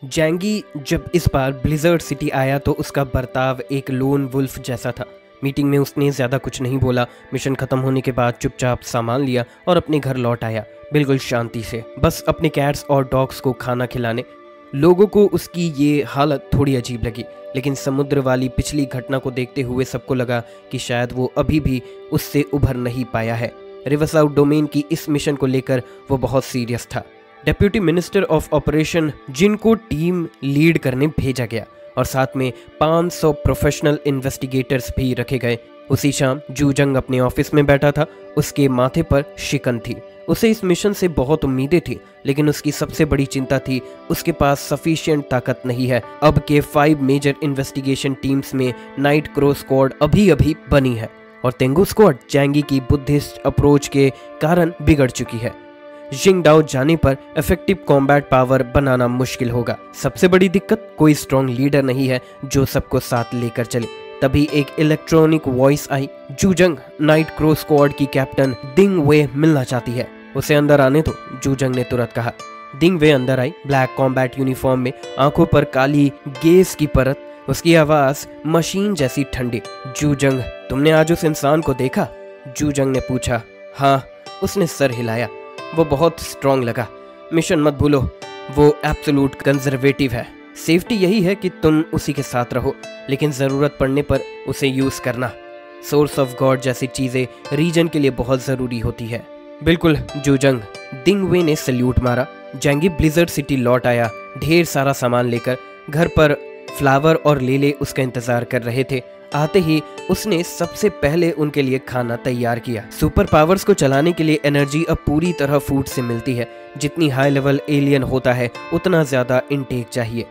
जैंगी जब इस बार Blizzard city आया तो उसका बर्ताव एक लोन वुल्फ जैसा था। मीटिंग में उसने ज़्यादा कुछ नहीं बोला। मिशन खत्म होने के बाद चुपचाप सामान लिया और अपने घर लौट आया, बिल्कुल शांति से, बस अपने कैट्स और डॉग्स को खाना खिलाने। लोगों को उसकी ये हालत थोड़ी अजीब लगी, लेकिन समुद्र वाली पिछली घटना को देखते हुए सबको लगा कि शायद वो अभी भी उससे उभर नहीं पाया है। रिवरसाउथ डोमेन की इस मिशन को लेकर वो बहुत सीरियस था। डेप्यूटी मिनिस्टर ऑफ ऑपरेशन जिनको टीम लीड करने भेजा गया और साथ में 500 प्रोफेशनल इन्वेस्टिगेटर्स भी रखे गए। उसी शाम जूजंग अपने ऑफिस में बैठा था। उसके माथे पर शिकन थी। उसे इस मिशन से बहुत उम्मीदें थी, लेकिन उसकी सबसे बड़ी चिंता थी उसके पास सफिशिएंट ताकत नहीं है। अब के 5 मेजर इन्वेस्टिगेशन टीम्स में नाइट क्रो स्क्वाड अभी बनी है और तेंगु स्क्वाड जैंगी की बुद्धिस्ट अप्रोच के कारण बिगड़ चुकी है। जिंगडाओ जाने पर इफेक्टिव कॉम्बैट पावर बनाना मुश्किल होगा। सबसे बड़ी दिक्कत, कोई स्ट्रॉन्ग लीडर नहीं है जो सबको साथ लेकर चले। तभी एक इलेक्ट्रॉनिक वॉइस आई, जूजंग नाइट क्रो स्क्वाड की कैप्टन दिंग वे मिलना चाहती है, उसे अंदर आने दो, जूजंग ने तुरंत कहा। दिंग वे अंदर आई, ब्लैक कॉम्बैट यूनिफॉर्म में, आंखों पर काली गैस की परत, उसकी आवाज मशीन जैसी ठंडी। जूजंग, तुमने आज उस इंसान को देखा? जूजंग ने पूछा। हाँ, उसने सर हिलाया। वो बहुत स्ट्रॉन्ग लगा। मिशन मत भूलो, वो एब्सोल्यूट कंजर्वेटिव है। सेफ्टी यही है कि तुम उसी के साथ रहो, लेकिन जरूरत पड़ने पर उसे यूज करना। सोर्स ऑफ गॉड जैसी चीजें रीजन के लिए बहुत जरूरी होती है। बिल्कुल जूजंग, दिंग वे ने सल्यूट मारा। जैंगी ब्लिज़र्ड सिटी लौट आया, ढेर सारा सामान लेकर। घर पर फ्लावर और लेले उसका इंतजार कर रहे थे। आते ही उसने सबसे पहले उनके लिए खाना तैयार किया। सुपर पावर्स को चलाने के लिए एनर्जी अब पूरी तरह फूड से मिलती है। जितनी हाई लेवल एलियन होता है उतना ज्यादा इनटेक चाहिए।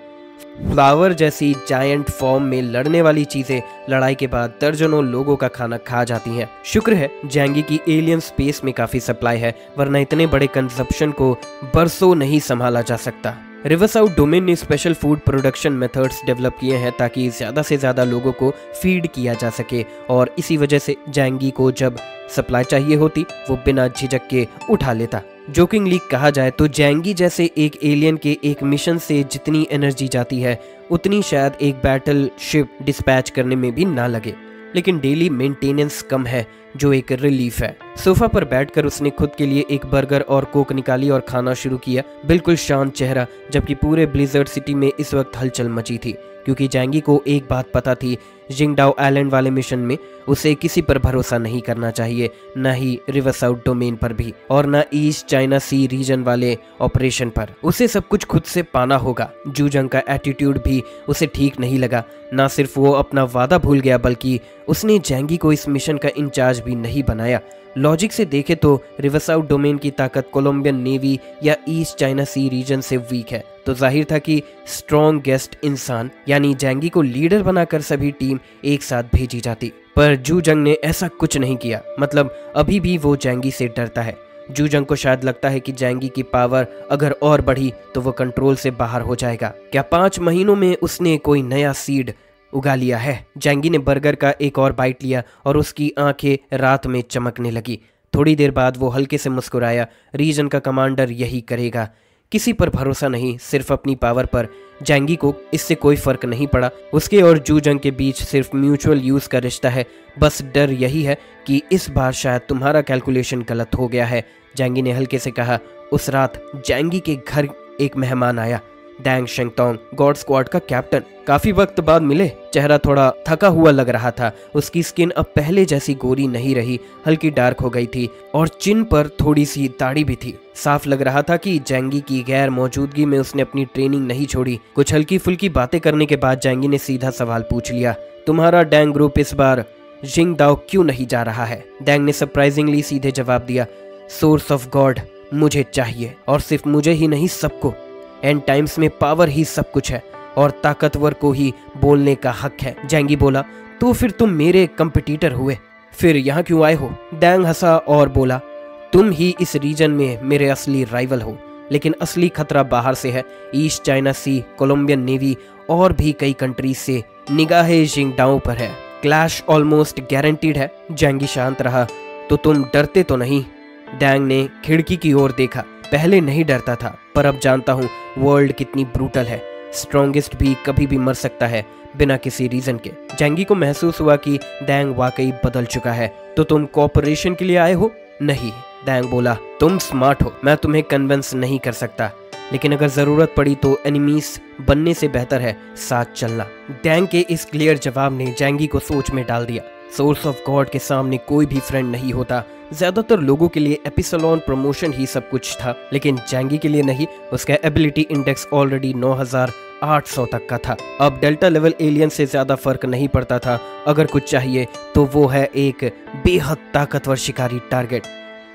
फ्लावर जैसी जायंट फॉर्म में लड़ने वाली चीजें लड़ाई के बाद दर्जनों लोगों का खाना खा जाती हैं। शुक्र है जैंगी की एलियन स्पेस में काफी सप्लाई है, वरना इतने बड़े कंजप्शन को बरसों नहीं संभाला जा सकता। रिवरसाउथ डोमेन ने special food production methods develop किए हैं ताकि ज़्यादा से ज़्यादा लोगों को फीड किया जा सके, और इसी वजह से जैंगी को जब सप्लाई चाहिए होती वो बिना झिझक के उठा लेता। जोकिंगली कहा जाए तो जैंगी जैसे एक एलियन के एक मिशन से जितनी एनर्जी जाती है उतनी शायद एक बैटल शिप डिस्पैच करने में भी ना लगे, लेकिन डेली मेंटेनेंस कम है जो एक रिलीफ है। सोफा पर बैठकर उसने खुद के लिए एक बर्गर और कोक निकाली और खाना शुरू किया, बिल्कुल शांत चेहरा, जबकि पूरे ब्लिज़र्ड सिटी में इस वक्त हलचल मची थी, क्योंकि जैंगी को एक बात पता थी, जिंगडाओ आइलैंड वाले मिशन में उसे किसी पर भरोसा नहीं करना चाहिए, न ही रिवरसाउथ डोमेन पर भी, और न ईस्ट चाइना सी रीजन वाले ऑपरेशन पर। उसे सब कुछ खुद से पाना होगा। जूजंग का एटीट्यूड भी उसे ठीक नहीं लगा। न सिर्फ वो अपना वादा भूल गया, बल्कि उसने जैंगी को इस मिशन का इंचार्ज भी नहीं बनाया। लॉजिक से देखे तो रिवरसाउथ डोमेन की ताकत कोलंबियन नेवी या ईस्ट चाइना सी रीजन से वीक है, तो जाहिर था कि स्ट्रॉन्ग गेस्ट इंसान यानी जैंगी को लीडर बनाकर सभी टीम एक साथ भेजी जाती। पर जूजंग ने ऐसा कुछ नहीं किया। मतलब अभी भी वो जैंगी से डरता है। जूजंग को शायद लगता है कि जैंगी की पावर अगर और बढ़ी तो वो कंट्रोल से बाहर हो जाएगा। क्या 5 महीनों में उसने कोई नया सीड उगा लिया है? जैंगी ने बर्गर का एक और बाइट लिया और उसकी आंखें रात में चमकने लगी। थोड़ी देर बाद वो हल्के से मुस्कुराया। रीजन का कमांडर यही करेगा, किसी पर भरोसा नहीं, सिर्फ अपनी पावर पर। जैंगी को इससे कोई फर्क नहीं पड़ा। उसके और जूजंग के बीच सिर्फ म्यूचुअल यूज का रिश्ता है। बस डर यही है कि इस बार शायद तुम्हारा कैलकुलेशन गलत हो गया है, जैंगी ने हल्के से कहा। उस रात जैंगी के घर एक मेहमान आया, डैंग शेंगतोंग, गॉड स्क्वाड का कैप्टन। काफी वक्त बाद मिले। चेहरा थोड़ा थका हुआ लग रहा था। उसकी स्किन अब पहले जैसी गोरी नहीं रही, हल्की डार्क हो गई थी और चिन पर थोड़ी सी दाढ़ी भी थी। साफ लग रहा था कि जैंगी की गैर मौजूदगी में उसने अपनी ट्रेनिंग नहीं छोड़ी। कुछ हल्की फुल्की बातें करने के बाद जैंगी ने सीधा सवाल पूछ लिया, तुम्हारा डैंग ग्रुप इस बार जिंगडाओ क्यों नहीं जा रहा है? डैंग ने सरप्राइजिंगली सीधे जवाब दिया, सोर्स ऑफ गॉड मुझे चाहिए, और सिर्फ मुझे ही नहीं, सबको। एंड टाइम्स में पावर ही सब कुछ है और ताकतवर को ही बोलने का हक है। जैंगी बोला, तो फिर तुम मेरे कंपटीटर हुए, फिर यहाँ क्यों आए हो? डैंग हंसा और बोला, तुम ही इस रीजन में मेरे असली राइवल हो, लेकिन असली खतरा बाहर से है। ईस्ट चाइना सी, कोलंबियन नेवी और भी कई कंट्रीज से निगाहें जिंगडाओ पर है। क्लैश ऑलमोस्ट गारंटीड है। जैंगी शांत रहा। तो तुम डरते तो नहीं? डैंग ने खिड़की की ओर देखा। पहले नहीं डरता था, पर अब जानता हूँ वर्ल्ड कितनी ब्रूटल है। स्ट्रॉन्गेस्ट भी कभी भी मर सकता है बिना किसी रीजन के। जैंगी को महसूस हुआ कि डैंग वाकई बदल चुका है। तो तुम कोऑपरेशन के लिए आए हो? नहीं, डैंग बोला, तुम स्मार्ट हो, मैं तुम्हें कन्विंस नहीं कर सकता, लेकिन अगर जरूरत पड़ी तो एनिमीज बनने से बेहतर है साथ चलना। डैंग के इस क्लियर जवाब ने जैंगी को सोच में डाल दिया। सोर्स ऑफ गॉड के सामने कोई भी फ्रेंड नहीं होता। ज्यादातर लोगों के लिए एपिसलोन प्रमोशन ही सब कुछ था, लेकिन जैंगी के लिए नहीं। उसका एबिलिटी इंडेक्स ऑलरेडी 9800 तक का था। अब डेल्टा लेवल एलियन से ज्यादा फर्क नहीं पड़ता था। अगर कुछ चाहिए तो वो है एक बेहद ताकतवर शिकारी टारगेट।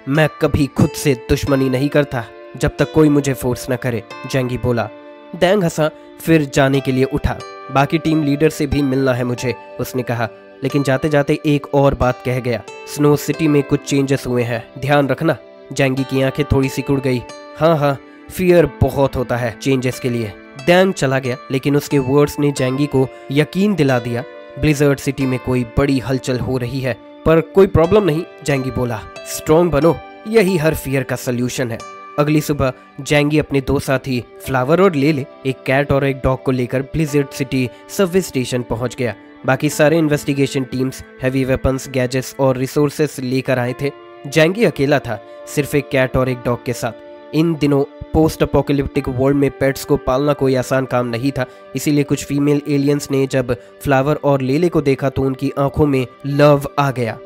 मैं कभी खुद से दुश्मनी नहीं करता जब तक कोई मुझे फोर्स न करे, जैंगी बोला। डैंग हंसा, फिर जाने के लिए उठा। बाकी टीम लीडर से भी मिलना है मुझे, उसने कहा, लेकिन जाते जाते एक और बात कह गया। स्नो सिटी में कुछ चेंजेस हुए हैं, ध्यान रखना। जैंगी की आंखें थोड़ी सिकुड़ गई। हाँ, फियर बहुत होता है चेंजेस के लिए। डैंग चला गया, लेकिन उसके वर्ड्स ने जैंगी को यकीन दिला दिया ब्लिजर्ड सिटी में कोई बड़ी हलचल हो रही है। पर कोई प्रॉब्लम नहीं, जैंगी बोला, स्ट्रॉन्ग बनो, यही हर फियर का सल्यूशन है। अगली सुबह जैंगी अपने दो साथी फ्लावर और लेले, एक कैट और एक डॉग को लेकर ब्लिजर्ड सिटी सबवे स्टेशन पहुंच गया। बाकी सारे investigation teams heavy weapons, gadgets और रिसोर्सेस लेकर आए थे। जैंगी अकेला था, सिर्फ एक कैट और एक डॉग के साथ। इन दिनों पोस्ट अपोकलिप्टिक वर्ल्ड में पेट्स को पालना कोई आसान काम नहीं था, इसीलिए कुछ फीमेल एलियंस ने जब फ्लावर और लेले को देखा तो उनकी आंखों में लव आ गया।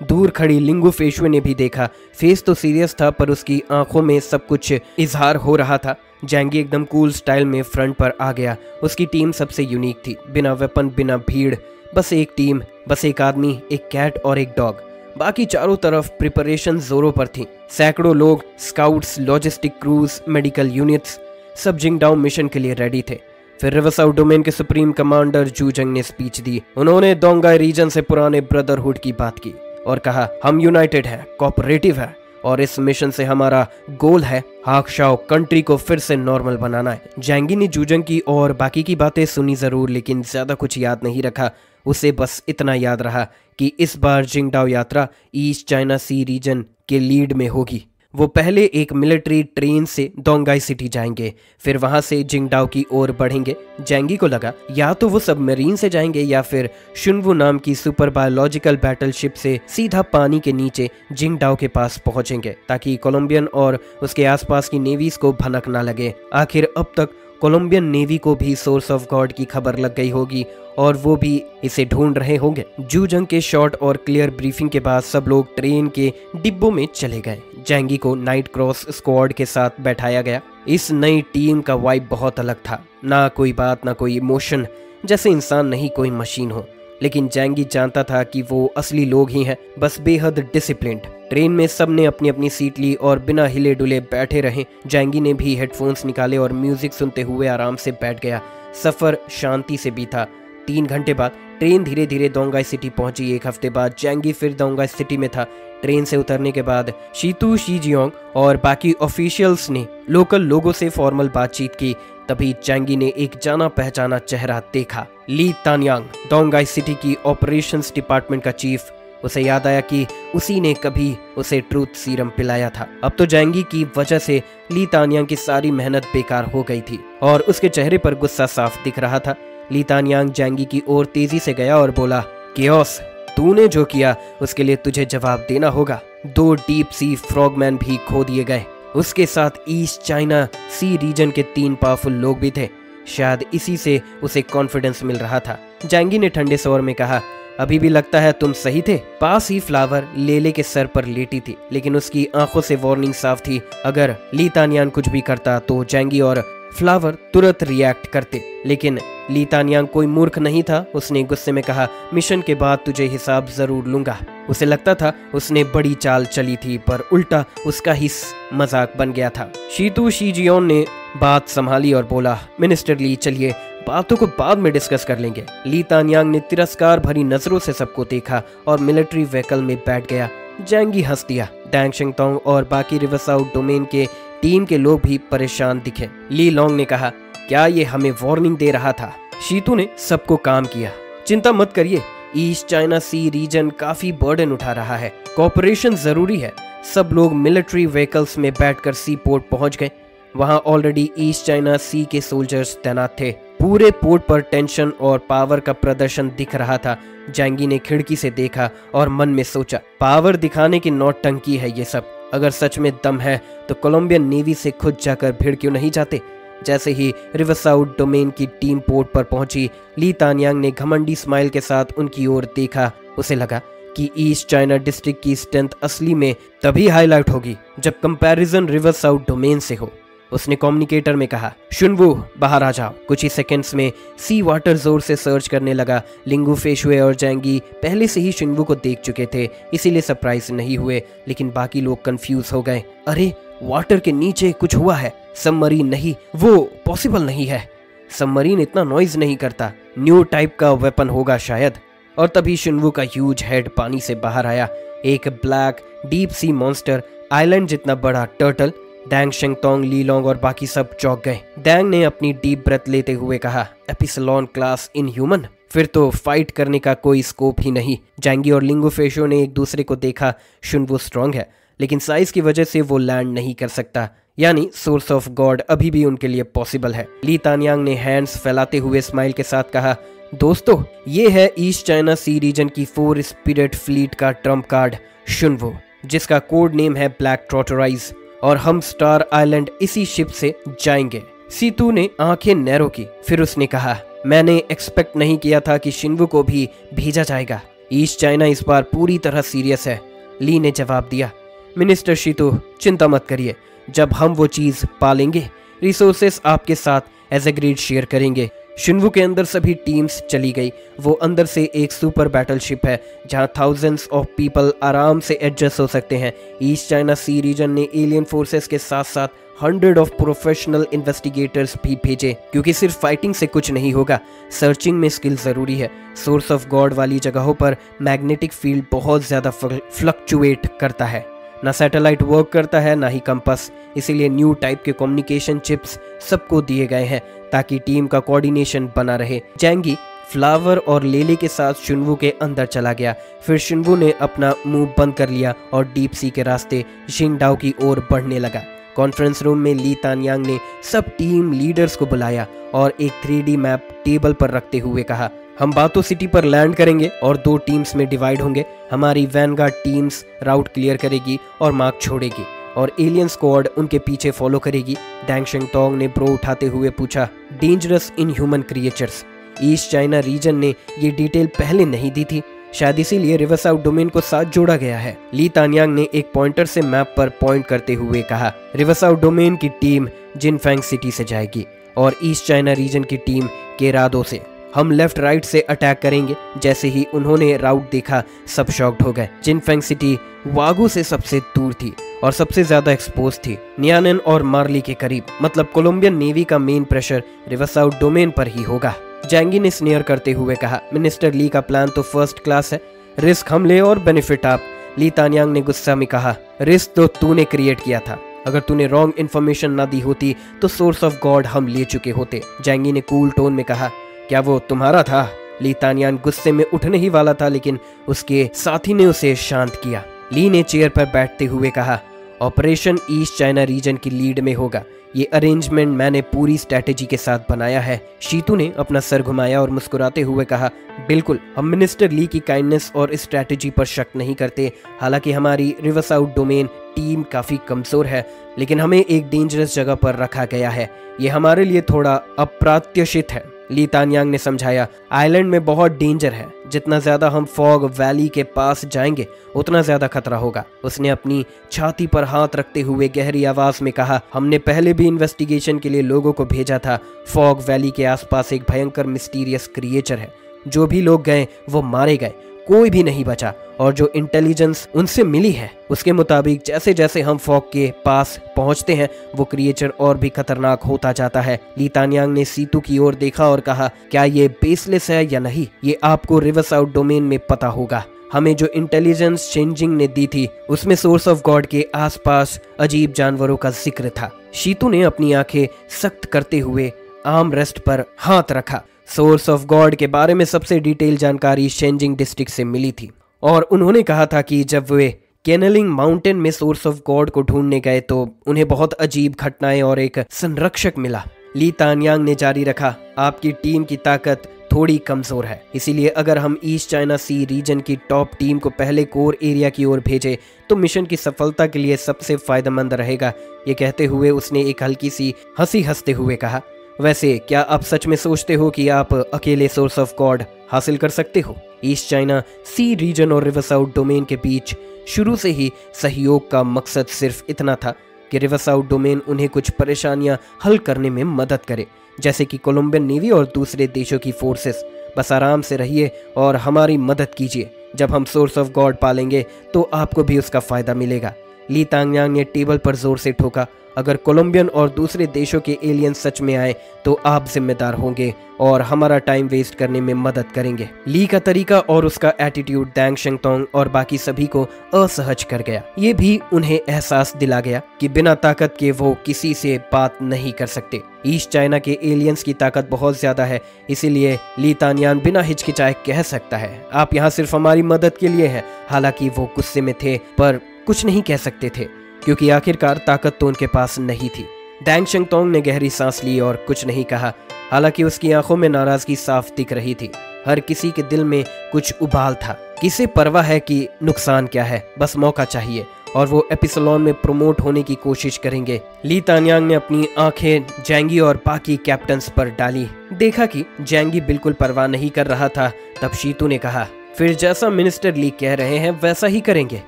दूर खड़ी लिंगू फेशुए ने भी देखा। फेस तो सीरियस था पर उसकी आंखों में सब कुछ इजहार हो रहा था। जैंगी एकदम कूल स्टाइल में फ्रंट पर आ गया। उसकी टीम सबसे यूनिक थी, बिना वेपन, बिना भीड़, बस एक टीम, बस एक आदमी, एक कैट और एक डॉग। बाकी चारों तरफ प्रिपरेशन जोरों पर थी। सैकड़ों लोग, scouts, logistic cruise, medical units, सब जिंगडाओ मिशन के लिए रेडी थे। फिर रिवरसाउथ डोमेन के सुप्रीम कमांडर जूजंग ने स्पीच दी। उन्होंने दोंगाई रीजन से पुराने ब्रदरहुड की बात की और कहा, हम यूनाइटेड हैं, कोऑपरेटिव है और इस मिशन से हमारा गोल है हाकशाओ कंट्री को फिर से नॉर्मल बनाना है। जैंगी ने जूजंग की और बाकी की बातें सुनी जरूर, लेकिन ज्यादा कुछ याद नहीं रखा। उसे बस इतना याद रहा कि इस बार जिंगडाओ यात्रा ईस्ट चाइना सी रीजन के लीड में होगी। वो पहले एक मिलिट्री ट्रेन से दोंगाई सिटी जाएंगे, फिर वहां से जिंगडाओ की ओर बढ़ेंगे। जैंगी को लगा या तो वो सबमरीन से जाएंगे या फिर शुनवू नाम की सुपर बायोलॉजिकल बैटलशिप से सीधा पानी के नीचे जिंगडाओ के पास पहुंचेंगे, ताकि कोलंबियन और उसके आसपास की नेवीज को भनक ना लगे। आखिर अब तक कोलंबियन नेवी को भी सोर्स ऑफ गॉड की खबर लग गई होगी और वो भी इसे ढूंढ रहे होंगे। जूजंग के शॉर्ट और क्लियर ब्रीफिंग के बाद सब लोग ट्रेन के डिब्बों में चले गए। जैंगी को नाइट क्रॉस स्क्वाड के साथ बैठाया गया। इस नई टीम का वाइब बहुत अलग था, ना कोई बात, ना कोई इमोशन, जैसे इंसान नहीं कोई मशीन हो। लेकिन जैंगी जानता था कि वो असली लोग ही हैं, बस बेहद डिसिप्लिन्ड। ट्रेन में सबने अपनी अपनी सीट ली और बिना हिले डुले बैठे रहे। जैंगी ने भी हेडफोन्स निकाले और म्यूजिक सुनते हुए आराम से बैठ गया। सफर शांति से बीता। 3 घंटे बाद ट्रेन धीरे धीरे दोंगाई सिटी पहुंची। 1 हफ्ते बाद जैंगी फिर दोंगाई सिटी में था। ट्रेन से उतरने के बाद शीतू शीजियोंग और बाकी ऑफिशियल्स ने लोकल लोगों से फॉर्मल बातचीत की। तभी जैंगी ने एक जाना पहचाना चेहरा देखा, ली तानयांग, दोंगाई सिटी की ऑपरेशंस डिपार्टमेंट का चीफ। उसे याद आया कि उसी ने कभी उसे ट्रूथ सीरम पिलाया था। अब तो जैंगी की वजह से ली तानयांग की सारी मेहनत बेकार हो गई थी और उसके चेहरे पर गुस्सा साफ दिख रहा था। ली तानयांग जैंगी की ओर तेजी से गया और बोला, केओस, तूने जो किया उसके लिए तुझे जवाब देना होगा। 2 डीप सी फ्रॉगमैन भी खो दिए गए। उसके साथ ईस्ट चाइना सी रीजन के 3 पावरफुल लोग भी थे। शायद इसी से उसे कॉन्फिडेंस मिल रहा था। जैंगी ने ठंडे स्वर में कहा, अभी भी लगता है तुम सही थे। पास ही फ्लावर लेले के सर पर लेटी थी, लेकिन उसकी आंखों से वार्निंग साफ थी। अगर ली तानयांग कुछ भी करता तो जैंगी और फ्लावर तुरंत रिएक्ट करते, लेकिन ली तानयांग कोई मूर्ख नहीं था। उसने गुस्से में कहा, मिशन के बाद तुझे हिसाब जरूर लूंगा। उसे लगता था उसने बड़ी चाल चली थी, पर उल्टा उसका ही मजाक बन गया था। शीतू शीजियोन ने बात संभाली और बोला, मिनिस्टर ली, चलिए बातों को बाद में डिस्कस कर लेंगे। ली तानयांग ने तिरस्कार भरी नजरों से सबको देखा और मिलिट्री व्हीकल में बैठ गया। जैंगी हंस दिया। डैंग शिंगतोंग और बाकी रिवरसाउथ डोमेन के टीम के लोग भी परेशान दिखे। ली लोंग ने कहा, क्या ये हमें वार्निंग दे रहा था? शीतू ने सबको काम किया, चिंता मत करिए, ईस्ट चाइना सी रीजन काफी बर्डन उठा रहा है, कोऑपरेशन जरूरी है। सब लोग मिलिट्री व्हीकल्स में बैठकर सी पोर्ट पहुंच गए। वहां ऑलरेडी ईस्ट चाइना सी के सोल्जर्स तैनात थे। पूरे पोर्ट पर टेंशन और पावर का प्रदर्शन दिख रहा था। जैंगी ने खिड़की से देखा और मन में सोचा, पावर दिखाने की नौटंकी है ये सब। अगर सच में दम है तो कोलंबियन नेवी से खुद जाकर भिड़ क्यों नहीं जाते। जैसे ही रिवरसाउथ डोमेन की टीम पोर्ट पर पहुंची, ली तानयांग ने घमंडी स्माइल के साथ उनकी ओर देखा। उसे लगा कि ईस्ट चाइना डिस्ट्रिक्ट की स्ट्रेंथ असली में तभी हाईलाइट होगी जब कंपैरिजन रिवरसाउथ डोमेन से हो। उसने कम्युनिकेटर में कहा, शुनवू बाहर आ जाओ। कुछ ही सेकंड्स में सी वाटर जोर से सर्च करने लगा। लिंगू, फेशुए और जैंगी पहले से ही शुनवू को देख चुके थे, इसीलिए सरप्राइज नहीं हुए, लेकिन बाकी लोग कंफ्यूज हो गए। अरे वाटर के नीचे कुछ हुआ है, सबमरीन नहीं, वो पॉसिबल नहीं है। सबमरीन इतना नॉइज नहीं करता, न्यू टाइप का वेपन होगा शायद। और तभी शुनवू का ह्यूज हेड पानी से बाहर आया। एक black deep sea monster, island जितना बड़ा टर्टल। डैंग, शेंगतोंग, लीलोंग और बाकी सब चौंक गए। डैंग ने अपनी डीप ब्रेथ लेते हुए कहा, एपिसलॉन क्लास इन ह्यूमन, फिर तो फाइट करने का कोई स्कोप ही नहीं। जैंगी और लिंगू फेशो ने एक दूसरे को देखा। शुनवू स्ट्रांग है, लेकिन साइज की वजह से वो लैंड नहीं कर सकता, यानी सोर्स ऑफ गॉड अभी भी उनके लिए पॉसिबल है। ली तानयांग ने हैंड्स फैलाते हुए स्माइल के साथ कहा, दोस्तों ये है ईस्ट चाइना सी रीजन की 4 स्पिरिट फ्लीट का ट्रम्प कार्ड शुनवू, जिसका कोड नेम है ब्लैक ट्रॉटराइज, और हम स्टार आइलैंड इसी शिप से जाएंगे। सीतू ने आंखें नैरो की, फिर उसने कहा, मैंने एक्सपेक्ट नहीं किया था कि शिनवू को भी भेजा जाएगा। ईस्ट चाइना इस बार पूरी तरह सीरियस है। ली ने जवाब दिया, मिनिस्टर शीतू चिंता मत करिए, जब हम वो चीज पालेंगे रिसोर्सेस आपके साथ एज एग्रीड शेयर करेंगे। शिनवू के अंदर सभी टीम्स चली गई। वो अंदर से एक सुपर बैटलशिप है जहां थाउजेंड्स ऑफ पीपल आराम से एडजस्ट हो सकते हैं। ईस्ट चाइना सी रीजन ने एलियन फोर्सेस के साथ साथ 100 ऑफ प्रोफेशनल इन्वेस्टिगेटर्स भी भेजे, क्योंकि सिर्फ फाइटिंग से कुछ नहीं होगा, सर्चिंग में स्किल जरूरी है। सोर्स ऑफ गॉड वाली जगहों पर मैग्नेटिक फील्ड बहुत ज्यादा फ्लक्चुएट करता है, ना सैटेलाइट वर्क करता है ना ही कंपास, इसीलिए न्यू टाइप के कम्युनिकेशन चिप्स सबको दिए गए हैं ताकि टीम का कोऑर्डिनेशन बना रहे। जैंगी फ्लावर और लेले के साथ शुनवू के अंदर चला गया। फिर शुनवू ने अपना मुंह बंद कर लिया और डीप सी के रास्ते शिंगडाओ की ओर बढ़ने लगा। कॉन्फ्रेंस रूम में ली तानयांग ने सब टीम लीडर्स को बुलाया और एक 3D मैप टेबल पर रखते हुए कहा, हम बातो सिटी पर लैंड करेंगे और 2 टीम्स में डिवाइड होंगे। हमारी वैनगार्ड टीम्स राउट क्लियर करेगी और मार्क छोड़ेगी और एलियन स्क्वाड उनके पीछे फॉलो करेगी। डैंग शेंगतोंग ने ब्रो उठाते हुए पूछा, dangerous in human creatures, east China region ने ये डिटेल पहले नहीं दी थी, शायद इसीलिए रिवरसाउथ डोमेन को साथ जोड़ा गया है। ली तानयांग ने एक पॉइंटर से मैप पर पॉइंट करते हुए कहा, रिवरसाउथ डोमेन की टीम जिनफेंग सिटी से जाएगी और ईस्ट चाइना रीजन की टीम केरादो से। हम लेफ्ट राइट से अटैक करेंगे। जैसे ही उन्होंने राउट देखा सब शॉक्ड हो गए। जिनफेंग सिटी वागू से सबसे दूर थी और सबसे ज्यादा एक्सपोज थी, नियानन और मार्ली के करीब, मतलब कोलंबियन नेवी का मेन प्रेशर रिवरसाउथ डोमेन पर ही होगा। जैंगी ने स्नेयर करते हुए कहा, मिनिस्टर ली का प्लान तो फर्स्ट क्लास है, रिस्क हम ले और बेनिफिट आप। ली तानयांग ने गुस्सा में कहा, रिस्क तो तूने क्रिएट किया था, अगर तूने रॉन्ग इन्फॉर्मेशन ना दी होती तो सोर्स ऑफ गॉड हम ले चुके होते। जैंगी ने कूल टोन में कहा, क्या वो तुम्हारा था? ली तानयांग गुस्से में उठने ही वाला था, लेकिन उसके साथी ने उसे शांत किया। ली ने चेयर पर बैठते हुए कहा, ऑपरेशन ईस्ट चाइना रीजन की लीड में होगा। ये अरेंजमेंट मैंने पूरी स्ट्रैटेजी के साथ बनाया है। शीतू ने अपना सर घुमाया और मुस्कुराते हुए कहा, बिल्कुल, हम मिनिस्टर ली की काइंडनेस और स्ट्रैटेजी पर शक नहीं करते। हालांकि हमारी रिवरसाउथ डोमेन टीम काफी कमजोर है, लेकिन हमें एक डेंजरस जगह पर रखा गया है। ये हमारे लिए थोड़ा अप्रत्याशित है। ली तानयांग ने समझाया, आइलैंड में बहुत डेंजर है, जितना ज्यादा हम फॉग वैली के पास जाएंगे उतना ज्यादा खतरा होगा। उसने अपनी छाती पर हाथ रखते हुए गहरी आवाज में कहा, हमने पहले भी इन्वेस्टिगेशन के लिए लोगों को भेजा था। फॉग वैली के आसपास एक भयंकर मिस्टीरियस क्रिएचर है, जो भी लोग गए वो मारे गए, कोई भी नहीं बचा। और जो इंटेलिजेंस उनसे मिली है उसके मुताबिक जैसे जैसे हम फॉग के पास पहुंचते हैं वो क्रिएचर और भी खतरनाक होता जाता है। ली तानयांग ने सीतू की ओर देखा और कहा, क्या ये बेसलेस है या नहीं, ये आपको रिवरसाउथ डोमेन में पता होगा। हमें जो इंटेलिजेंस चेंजिंग ने दी थी उसमें सोर्स ऑफ गॉड के आसपास अजीब जानवरों का जिक्र था। शीतू ने अपनी आंखें सख्त करते हुए आर्म रेस्ट पर हाथ रखा। सोर्स ऑफ गॉड के बारे में सबसे डिटेल जानकारी शेंजिंग डिस्ट्रिक्ट से मिली थी और उन्होंने कहा था कि जब वे केनलिंग माउंटेन में सोर्स ऑफ गॉड को ढूंढने गए तो उन्हें बहुत अजीब घटनाएं और एक संरक्षक मिला। ली तानयांग ने जारी रखा, आपकी टीम की ताकत थोड़ी कमजोर है, इसीलिए अगर हम ईस्ट चाइना सी रीजन की टॉप टीम को पहले कोर एरिया की ओर भेजें तो मिशन की सफलता के लिए सबसे फायदेमंद रहेगा। ये कहते हुए उसने एक हल्की सी हंसी हंसते हुए कहा, वैसे क्या आप सच में सोचते हो कि आप अकेले सोर्स ऑफ गॉड हासिल कर सकते हो? ईस्ट चाइना सी रीजन और रिवर साउथ डोमेन के बीच शुरू से ही सहयोग का मकसद सिर्फ इतना था कि रिवर साउथ डोमेन उन्हें कुछ परेशानियां हल करने में मदद करे, जैसे कि कोलंबियन नेवी और दूसरे देशों की फोर्सेस। बस आराम से रहिए और हमारी मदद कीजिए। जब हम सोर्स ऑफ गॉड पालेंगे तो आपको भी उसका फायदा मिलेगा। ली तानयांग ने टेबल पर जोर से ठोका, अगर कोलंबियन और दूसरे देशों के एलियन सच में आए तो आप जिम्मेदार होंगे और हमारा टाइम वेस्ट करने में मदद करेंगे। ली का तरीका और उसका एटीट्यूड डैंग शिंगतोंग और बाकी सभी को असहज कर गया। ये भी उन्हें एहसास दिला गया कि बिना ताकत के वो किसी से बात नहीं कर सकते। ईस्ट चाइना के एलियंस की ताकत बहुत ज्यादा है, इसीलिए ली तानयांग बिना हिचकिचाए कह सकता है, आप यहाँ सिर्फ हमारी मदद के लिए हैं। हालांकि वो गुस्से में थे पर कुछ नहीं कह सकते थे क्योंकि आखिरकार ताकत तो उनके पास नहीं थी। डैंग शिंगतोंग ने गहरी सांस ली और कुछ नहीं कहा, हालांकि उसकी आंखों में नाराजगी साफ दिख रही थी। हर किसी के दिल में कुछ उबाल था। किसे परवाह है कि नुकसान क्या है, बस मौका चाहिए और वो एपिसलोन में प्रमोट होने की कोशिश करेंगे। ली तानयांग ने अपनी आंखें जैंगी और बाकी कैप्टन्स पर डाली। देखा कि जैंगी बिल्कुल परवाह नहीं कर रहा था। तब शीतू ने कहा, फिर जैसा मिनिस्टर ली कह रहे हैं वैसा ही करेंगे,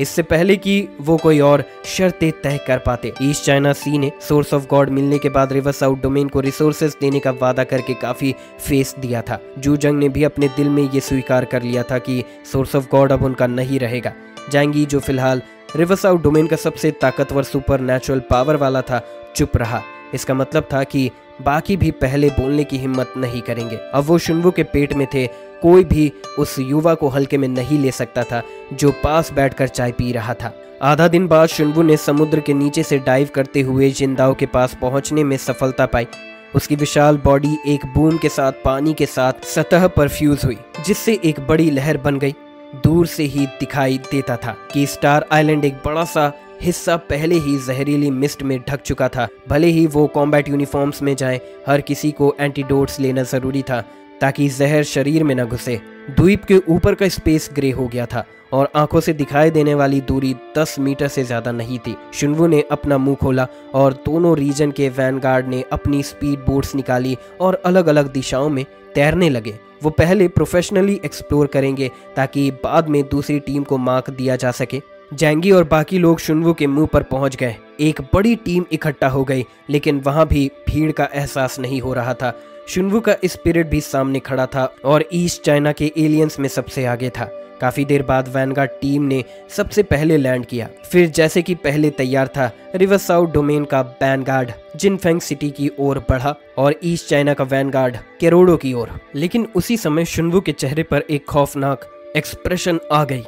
इससे पहले कि वो कोई और शर्तें तय कर पाते। ईस्ट चाइना सी ने सोर्स ऑफ गॉड मिलने के बाद रिवर साउथ डोमेन को रिसोर्सेज देने का वादा करके काफी फेस दिया था। जू जंग ने भी अपने दिल में ये स्वीकार कर लिया था कि सोर्स ऑफ गॉड अब उनका नहीं रहेगा। जैंगी, जो फिलहाल रिवर साउथ डोमेन का सबसे ताकतवर सुपर नेचुरल पावर वाला था, चुप रहा। इसका मतलब था कि बाकी भी पहले बोलने की हिम्मत नहीं करेंगे। अब वो शुनवू के पेट में थे, कोई भी उस युवा को हल्के में नहीं ले सकता था जो पास बैठकर चाय पी रहा था। आधा दिन बाद शुनवू ने समुद्र के नीचे से डाइव करते हुए जिंदाओ के पास पहुंचने में सफलता पाई। उसकी विशाल बॉडी एक बूम के साथ पानी के साथ सतह पर फ्यूज हुई, जिससे एक बड़ी लहर बन गई। दूर से ही दिखाई देता था कि स्टार आइलैंड एक बड़ा सा हिस्सा पहले ही जहरीली मिस्ट में ढक चुका था। भले ही वो कॉम्बैट यूनिफॉर्म्स में जाएं, हर किसी को एंटीडोट्स लेना जरूरी था ताकि जहर शरीर में न घुसे। द्वीप के ऊपर का स्पेस ग्रे हो गया था और आंखों से दिखाई देने वाली दूरी 10 मीटर से ज्यादा नहीं थी। शुनवू ने अपना मुंह खोला और दोनों रीजन के वैनगार्ड ने अपनी स्पीड बोट्स निकाली और अलग अलग दिशाओं में तैरने लगे। वो पहले प्रोफेशनली एक्सप्लोर करेंगे ताकि बाद में दूसरी टीम को मार्क दिया जा सके। जैंगी और बाकी लोग शुनवू के मुंह पर पहुंच गए। एक बड़ी टीम इकट्ठा हो गई, लेकिन वहां भी भीड़ का एहसास नहीं हो रहा था। शुनवू का स्पिरिट भी सामने खड़ा था और ईस्ट चाइना के एलियंस में सबसे आगे था। काफी देर बाद वैनगार्ड टीम ने सबसे पहले लैंड किया। फिर जैसे कि पहले तैयार था, रिवर साउथ डोमेन का वैनगार्ड जिनफेंग सिटी की ओर बढ़ा और ईस्ट चाइना का वैनगार्ड केरोडो की ओर। लेकिन उसी समय शुनवू के चेहरे पर एक खौफनाक एक्सप्रेशन आ गई।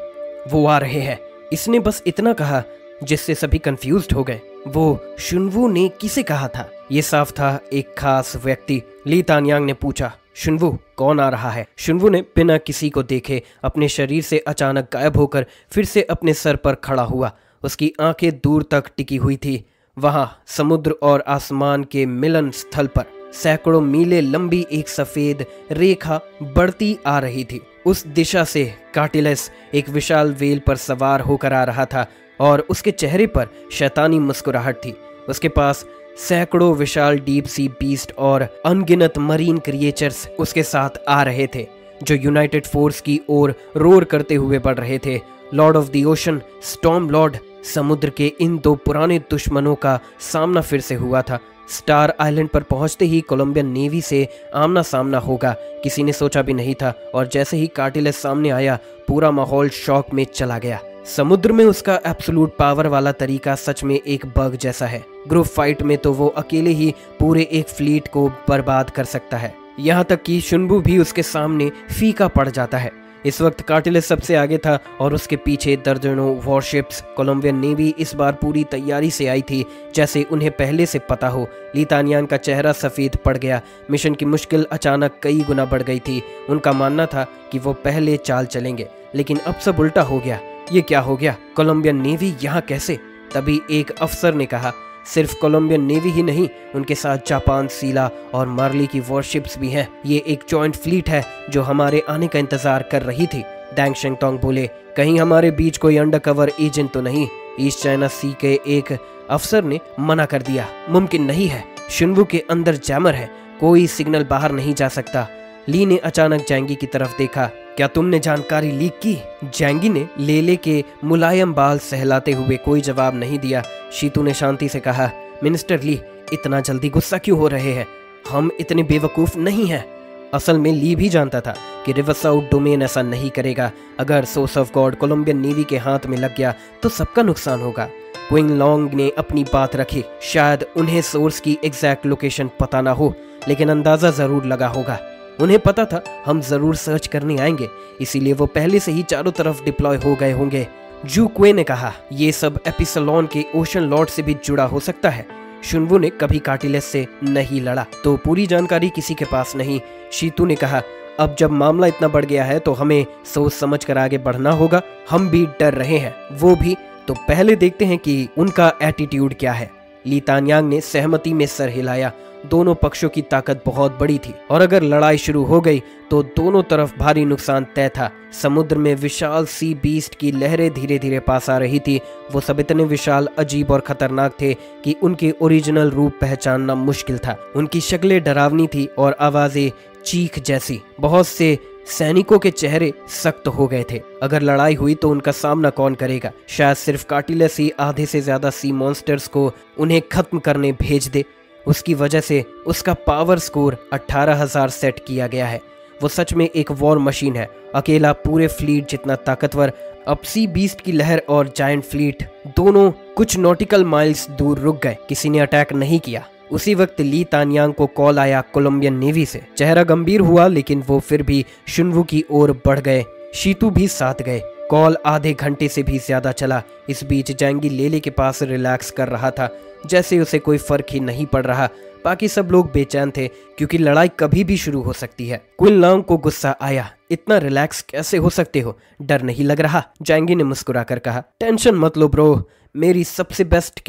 वो आ रहे हैं, इसने बस इतना कहा जिससे सभी कंफ्यूज्ड हो गए। वो शुनवू ने किसे कहा था? ये साफ था एक खास व्यक्ति। ली तानयांग ने पूछा, शुनवू कौन आ रहा है? शुनवू ने बिना किसी को देखे अपने शरीर से अचानक गायब होकर फिर से अपने सर पर खड़ा हुआ। उसकी आंखें दूर तक टिकी हुई थी। वहां समुद्र और आसमान के मिलन स्थल पर सैकड़ों मीले लंबी एक सफेद रेखा बढ़ती आ रही थी। उस दिशा से कार्टिलस एक विशाल वेल पर सवार होकर आ रहा था और उसके चेहरे पर शैतानी मुस्कुराहट थी। उसके पास सैकड़ों विशाल डीप सी बीस्ट और अनगिनत मरीन क्रिएचर्स उसके साथ आ रहे थे, जो यूनाइटेड फोर्स की ओर रोर करते हुए बढ़ रहे थे। Lord of the ocean, storm Lord, समुद्र के इन दो पुराने दुश्मनों का सामना फिर से हुआ था। स्टार आइलैंड पर पहुंचते ही कोलंबियन नेवी से आमना सामना होगा किसी ने सोचा भी नहीं था, और जैसे ही कार्टिलस सामने आया पूरा माहौल शॉक में चला गया। समुद्र में उसका एब्सोल्यूट पावर वाला तरीका सच में एक बग जैसा है। ग्रुप फाइट में तो वो अकेले ही पूरे एक फ्लीट को बर्बाद कर सकता है, यहाँ तक कि शुनवू भी उसके सामने फीका पड़ जाता है। इस वक्त कार्टिलस सबसे आगे था और उसके पीछे दर्जनों वॉरशिप्स। कोलंबियन नेवी इस बार पूरी तैयारी से आई थी, जैसे उन्हें पहले से पता हो। ली तानयांग का चेहरा सफ़ेद पड़ गया। मिशन की मुश्किल अचानक कई गुना बढ़ गई थी। उनका मानना था कि वो पहले चाल चलेंगे, लेकिन अब सब उल्टा हो गया। ये क्या हो गया? कोलंबियन नेवी यहाँ कैसे? तभी एक अफसर ने कहा, सिर्फ कोलंबियन नेवी ही नहीं, उनके साथ जापान सीला और मार्ली की वॉरशिप्स भी हैं। ये एक जॉइंट फ्लीट है जो हमारे आने का इंतजार कर रही थी। डैंग शेंगटोंग बोले, कहीं हमारे बीच कोई अंडरकवर एजेंट तो नहीं? ईस्ट चाइना सी के एक अफसर ने मना कर दिया, मुमकिन नहीं है, शिनवू के अंदर जैमर है, कोई सिग्नल बाहर नहीं जा सकता। ली ने अचानक जैंगी की तरफ देखा, क्या तुमने जानकारी लीक की? जैंगी ने लेले के मुलायम बाल सहलाते हुए कोई जवाब नहीं दिया। शीतू ने शांति से कहा, मिनिस्टर ली, इतना जल्दी गुस्सा क्यों हो रहे हैं? हम इतने बेवकूफ नहीं हैं। असल में ली भी जानता था कि रिवरसाउथ डोमेन ऐसा नहीं करेगा। अगर source of god Colombian navy के हाथ में लग गया तो सबका नुकसान होगा। क्विंग लॉन्ग ने अपनी बात रखी, शायद उन्हें सोर्स की एग्जैक्ट लोकेशन पता ना हो, लेकिन अंदाजा जरूर लगा होगा। उन्हें पता था हम जरूर सर्च करने आएंगे, इसीलिए वो पहले से ही चारों तरफ डिप्लॉय हो गए होंगे। जू क्वे ने कहा, ये सब एपिसलोन के ओशन लॉर्ड से भी जुड़ा हो सकता है। शुनवू ने कभी कार्टिलेस से नहीं लड़ा, तो पूरी जानकारी किसी के पास नहीं। शीतू ने कहा, अब जब मामला इतना बढ़ गया है तो हमें सोच समझ कर आगे बढ़ना होगा। हम भी डर रहे हैं, वो भी, तो पहले देखते हैं कि उनका एटीट्यूड क्या है। ली तानयांग ने सहमति में सर हिलाया। दोनों पक्षों की ताकत बहुत बड़ी थी और अगर लड़ाई शुरू हो गई तो दोनों तरफ भारी नुकसान तय था। समुद्र में विशाल सी बीस्ट की लहरें धीरे धीरे पास आ रही थी। वो सब इतने विशाल, अजीब और खतरनाक थे कि उनके ओरिजिनल रूप पहचानना मुश्किल था। उनकी शक्लें डरावनी थी और आवाजें चीख जैसी। बहुत से सैनिकों के चेहरे सख्त हो गए थे। अगर लड़ाई हुई तो उनका सामना कौन करेगा? शायद सिर्फ कार्टिलेस ही आधे से ज्यादा सी मॉन्स्टर्स को उन्हें खत्म करने भेज दे। उसकी वजह से उसका पावर स्कोर 18,000 सेट किया गया है। वो सच में एक वॉर मशीन है, अकेला पूरे फ्लीट जितना ताकतवर। अब सी बीस्ट की लहर और जायंट फ्लीट दोनों कुछ नॉटिकल माइल्स दूर रुक गए। किसी ने अटैक नहीं किया। उसी वक्त ली तानयांग को कॉल आया कोलंबियन नेवी से। चेहरा गंभीर हुआ, लेकिन वो फिर भी शुनवू की ओर बढ़ गए। शीतू भी साथ गए। कॉल आधे घंटे से भी ज्यादा चला। इस बीच जैंगी लेले के पास रिलैक्स कर रहा था, जैसे उसे कोई फर्क ही नहीं पड़ रहा। बाकी सब लोग बेचैन थे क्योंकि लड़ाई कभी भी शुरू हो सकती है। क्विन लॉन्ग को गुस्सा आया, इतना रिलैक्स कैसे हो सकते हो? डर नहीं लग रहा? जैंगी ने मुस्कुराकर कहा, टेंशन मत लो ब्रो, मेरी सबसे बेस्ट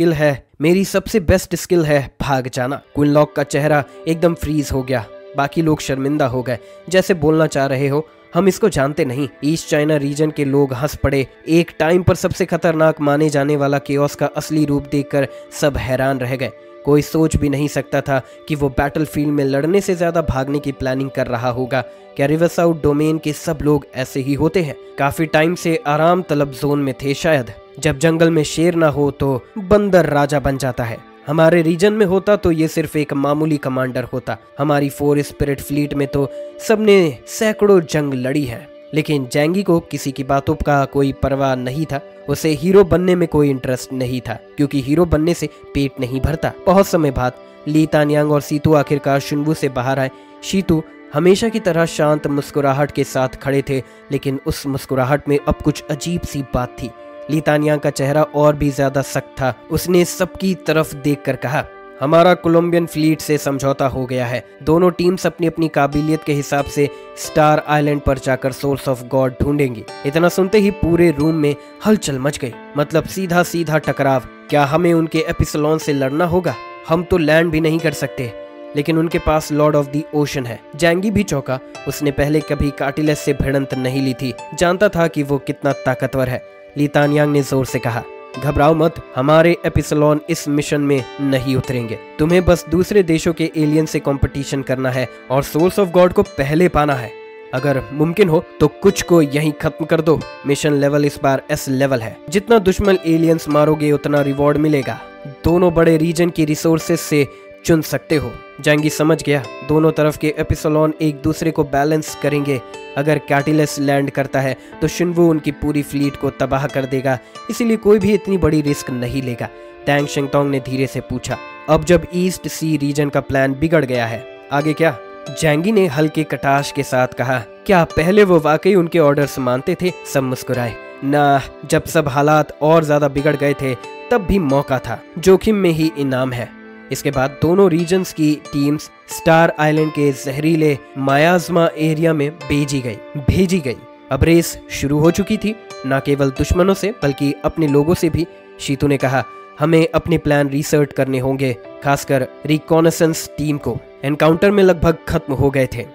स्किल है भाग जाना। क्विन लॉन्ग का चेहरा एकदम फ्रीज हो गया। बाकी लोग शर्मिंदा हो गए, जैसे बोलना चाह रहे हो, हम इसको जानते नहीं। ईस्ट चाइना रीजन के लोग हंस पड़े। एक टाइम पर सबसे खतरनाक माने जाने वाला केओस का असली रूप देखकर सब हैरान रह गए। कोई सोच भी नहीं सकता था कि वो बैटलफील्ड में लड़ने से ज्यादा भागने की प्लानिंग कर रहा होगा। क्या रिवरसाउथ डोमेन के सब लोग ऐसे ही होते हैं? काफी टाइम से आराम तलब जोन में थे शायद। जब जंगल में शेर ना हो तो बंदर राजा बन जाता है। हमारे रीजन में होता तो ये सिर्फ एक मामूली कमांडर होता। हमारी 4 स्पिरिट फ्लीट में तो सबने सैकड़ों जंग लड़ी है। लेकिन जैंगी को किसी की बातों का कोई परवाह नहीं था। उसे हीरो बनने में कोई इंटरेस्ट नहीं था, क्योंकि हीरो बनने से पेट नहीं भरता। बहुत समय बाद ली तानयांग और सीतू आखिरकार शुनवू से बाहर आए। शीतू हमेशा की तरह शांत मुस्कुराहट के साथ खड़े थे, लेकिन उस मुस्कुराहट में अब कुछ अजीब सी बात थी। ली तानयांग का चेहरा और भी ज्यादा सख्त था। उसने सबकी तरफ देखकर कहा, हमारा कोलंबियन फ्लीट से समझौता हो गया है। दोनों टीम्स अपनी अपनी काबिलियत के हिसाब से स्टार आइलैंड पर जाकर सोर्स ऑफ गॉड ढूंढेंगी। इतना सुनते ही पूरे रूम में हलचल मच गई। मतलब सीधा सीधा टकराव। क्या हमें उनके एपिसलोन से लड़ना होगा? हम तो लैंड भी नहीं कर सकते, लेकिन उनके पास लॉर्ड ऑफ द ओशन है। जैंगी भी चौंका। उसने पहले कभी कार्टिलेस से भिड़ंत नहीं ली थी, जानता था कि वो कितना ताकतवर है। ली तानयांग ने जोर से कहा, घबराओ मत, हमारे एपिसलोन इस मिशन में नहीं उतरेंगे। तुम्हें बस दूसरे देशों के एलियन से कंपटीशन करना है और सोर्स ऑफ गॉड को पहले पाना है। अगर मुमकिन हो तो कुछ को यहीं खत्म कर दो। मिशन लेवल इस बार S लेवल है। जितना दुश्मन एलियंस मारोगे उतना रिवॉर्ड मिलेगा। दोनों बड़े रीजन की रिसोर्सेस से चुन सकते हो। जैंगी समझ गया, दोनों तरफ के एपिसलोन एक दूसरे को बैलेंस करेंगे। अगर कार्टिलेस लैंड करता है तो शिनवू उनकी पूरी फ्लीट को तबाह कर देगा, इसीलिए कोई भी इतनी बड़ी रिस्क नहीं लेगा। डैंग शेंगटोंग ने धीरे से पूछा, अब जब ईस्ट सी रीजन का प्लान बिगड़ गया है, आगे क्या? जैंगी ने हल्के कटाश के साथ कहा, क्या पहले वो वाकई उनके ऑर्डर्स मानते थे? सब मुस्कुराए। ना, जब सब हालात और ज्यादा बिगड़ गए थे तब भी मौका था। जोखिम में ही इनाम है। इसके बाद दोनों रीजन्स की टीम्स स्टार आइलैंड के जहरीले मायाज़मा एरिया में भेजी गई। अब रेस शुरू हो चुकी थी। न केवल दुश्मनों से बल्कि अपने लोगों से भी। शीतू ने कहा, हमें अपने प्लान रिसर्च करने होंगे, खासकर रिकॉनेसेंस टीम को। एनकाउंटर में लगभग खत्म हो गए थे।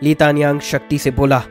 ली तानियांग शक्ति से बोला,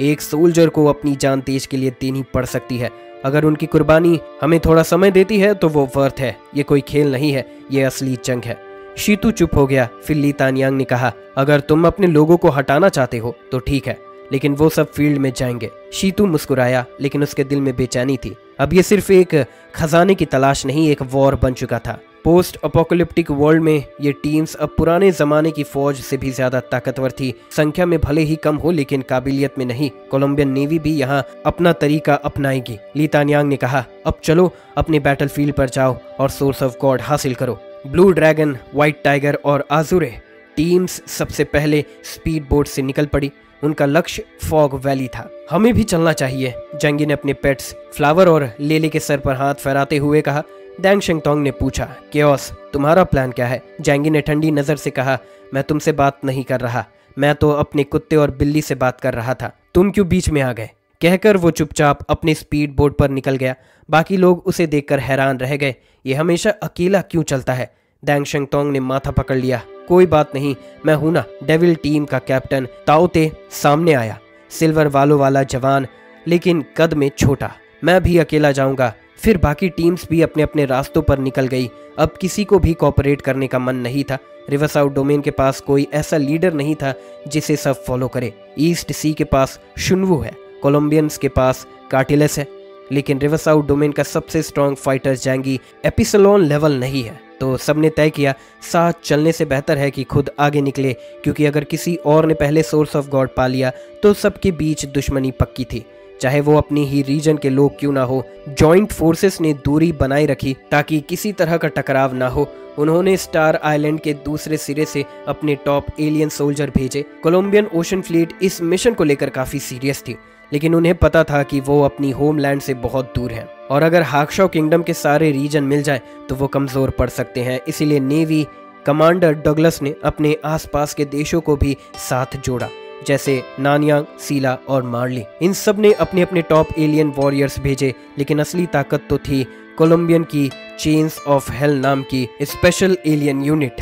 एक सोल्जर को अपनी जान देश के लिए देनी पड़ सकती है। अगर उनकी कुर्बानी हमें थोड़ा समय देती है तो वो वर्थ है। ये कोई खेल नहीं है, ये असली जंग है। शीतू चुप हो गया। फिर ली तानियांग ने कहा, अगर तुम अपने लोगों को हटाना चाहते हो तो ठीक है, लेकिन वो सब फील्ड में जाएंगे। शीतू मुस्कुराया, लेकिन उसके दिल में बेचैनी थी। अब ये सिर्फ एक खजाने की तलाश नहीं, एक वॉर बन चुका था। पोस्ट अपोकलिप्टिक वर्ल्ड में ये टीम्स अब पुराने जमाने की फौज से भी ज्यादा ताकतवर थी। संख्या में भले ही कम हो, लेकिन काबिलियत में नहीं। कोलंबियन नेवी भी यहाँ अपना तरीका अपनाएगी। ली तानियांग ने कहा, अब चलो अपने बैटलफील्ड पर जाओ और सोर्स ऑफ गॉड हासिल करो। ब्लू ड्रैगन, व्हाइट टाइगर और आजुरे टीम्स सबसे पहले स्पीड बोट से निकल पड़ी। उनका लक्ष्य फॉग वैली था। हमें भी चलना चाहिए, जंगी ने अपने पेट्स फ्लावर और लेले के सर पर हाथ फहराते हुए कहा। डैंग शेंगतोंग ने पूछा, केओस, तुम्हारा प्लान क्या है? जैंगी ने ठंडी नजर से कहा, मैं तुमसे बात नहीं कर रहा, मैं तो अपने कुत्ते और बिल्ली से बात कर रहा था। तुम क्यों बीच में आ गए? कहकर वो चुपचाप अपने स्पीड बोट पर निकल गया। बाकी लोग उसे देखकर हैरान रह गए। ये हमेशा अकेला क्यों चलता है? डैंग शेंगतोंग ने माथा पकड़ लिया। कोई बात नहीं, मैं हूं ना। डेविल टीम का कैप्टन ताओते सामने आया, सिल्वर वालों वाला जवान, लेकिन कद में छोटा। मैं भी अकेला जाऊंगा। फिर बाकी टीम्स भी अपने अपने रास्तों पर निकल गई। अब किसी को भी कोऑपरेट करने का मन नहीं था। रिवरसाउथ डोमेन के पास कोई ऐसा लीडर नहीं था जिसे सब फॉलो करे। ईस्ट सी के पास शुनवू है, कोलंबियंस के पास कार्टिलस है, लेकिन रिवरसाउथ डोमेन का सबसे स्ट्रॉन्ग फाइटर जैंगी एपिसलोन लेवल नहीं है। तो सबने तय किया, साथ चलने से बेहतर है कि खुद आगे निकले, क्योंकि अगर किसी और ने पहले सोर्स ऑफ गॉड पा लिया तो सबके बीच दुश्मनी पक्की थी, चाहे वो अपनी ही रीजन के लोग क्यों ना हो। जॉइंट फोर्सेस ने दूरी बनाए रखी ताकि किसी तरह का टकराव ना हो। उन्होंने स्टार आइलैंड के दूसरे सिरे से अपने टॉप एलियन सोल्जर भेजे। कोलंबियन ओशन फ्लीट इस मिशन को लेकर काफी सीरियस थी, लेकिन उन्हें पता था कि वो अपनी होमलैंड से बहुत दूर है और अगर हाक्शॉ किंगडम के सारे रीजन मिल जाए तो वो कमजोर पड़ सकते हैं। इसीलिए नेवी कमांडर डगलस ने अपने आसपास के देशों को भी साथ जोड़ा, जैसे नानयांग, सीला और मार्ली। इन सब ने अपने अपने टॉप एलियन वॉरियर्स भेजे, लेकिन असली ताकत तो थी कोलंबियन की चेन्स ऑफ हेल नाम की स्पेशल एलियन यूनिट,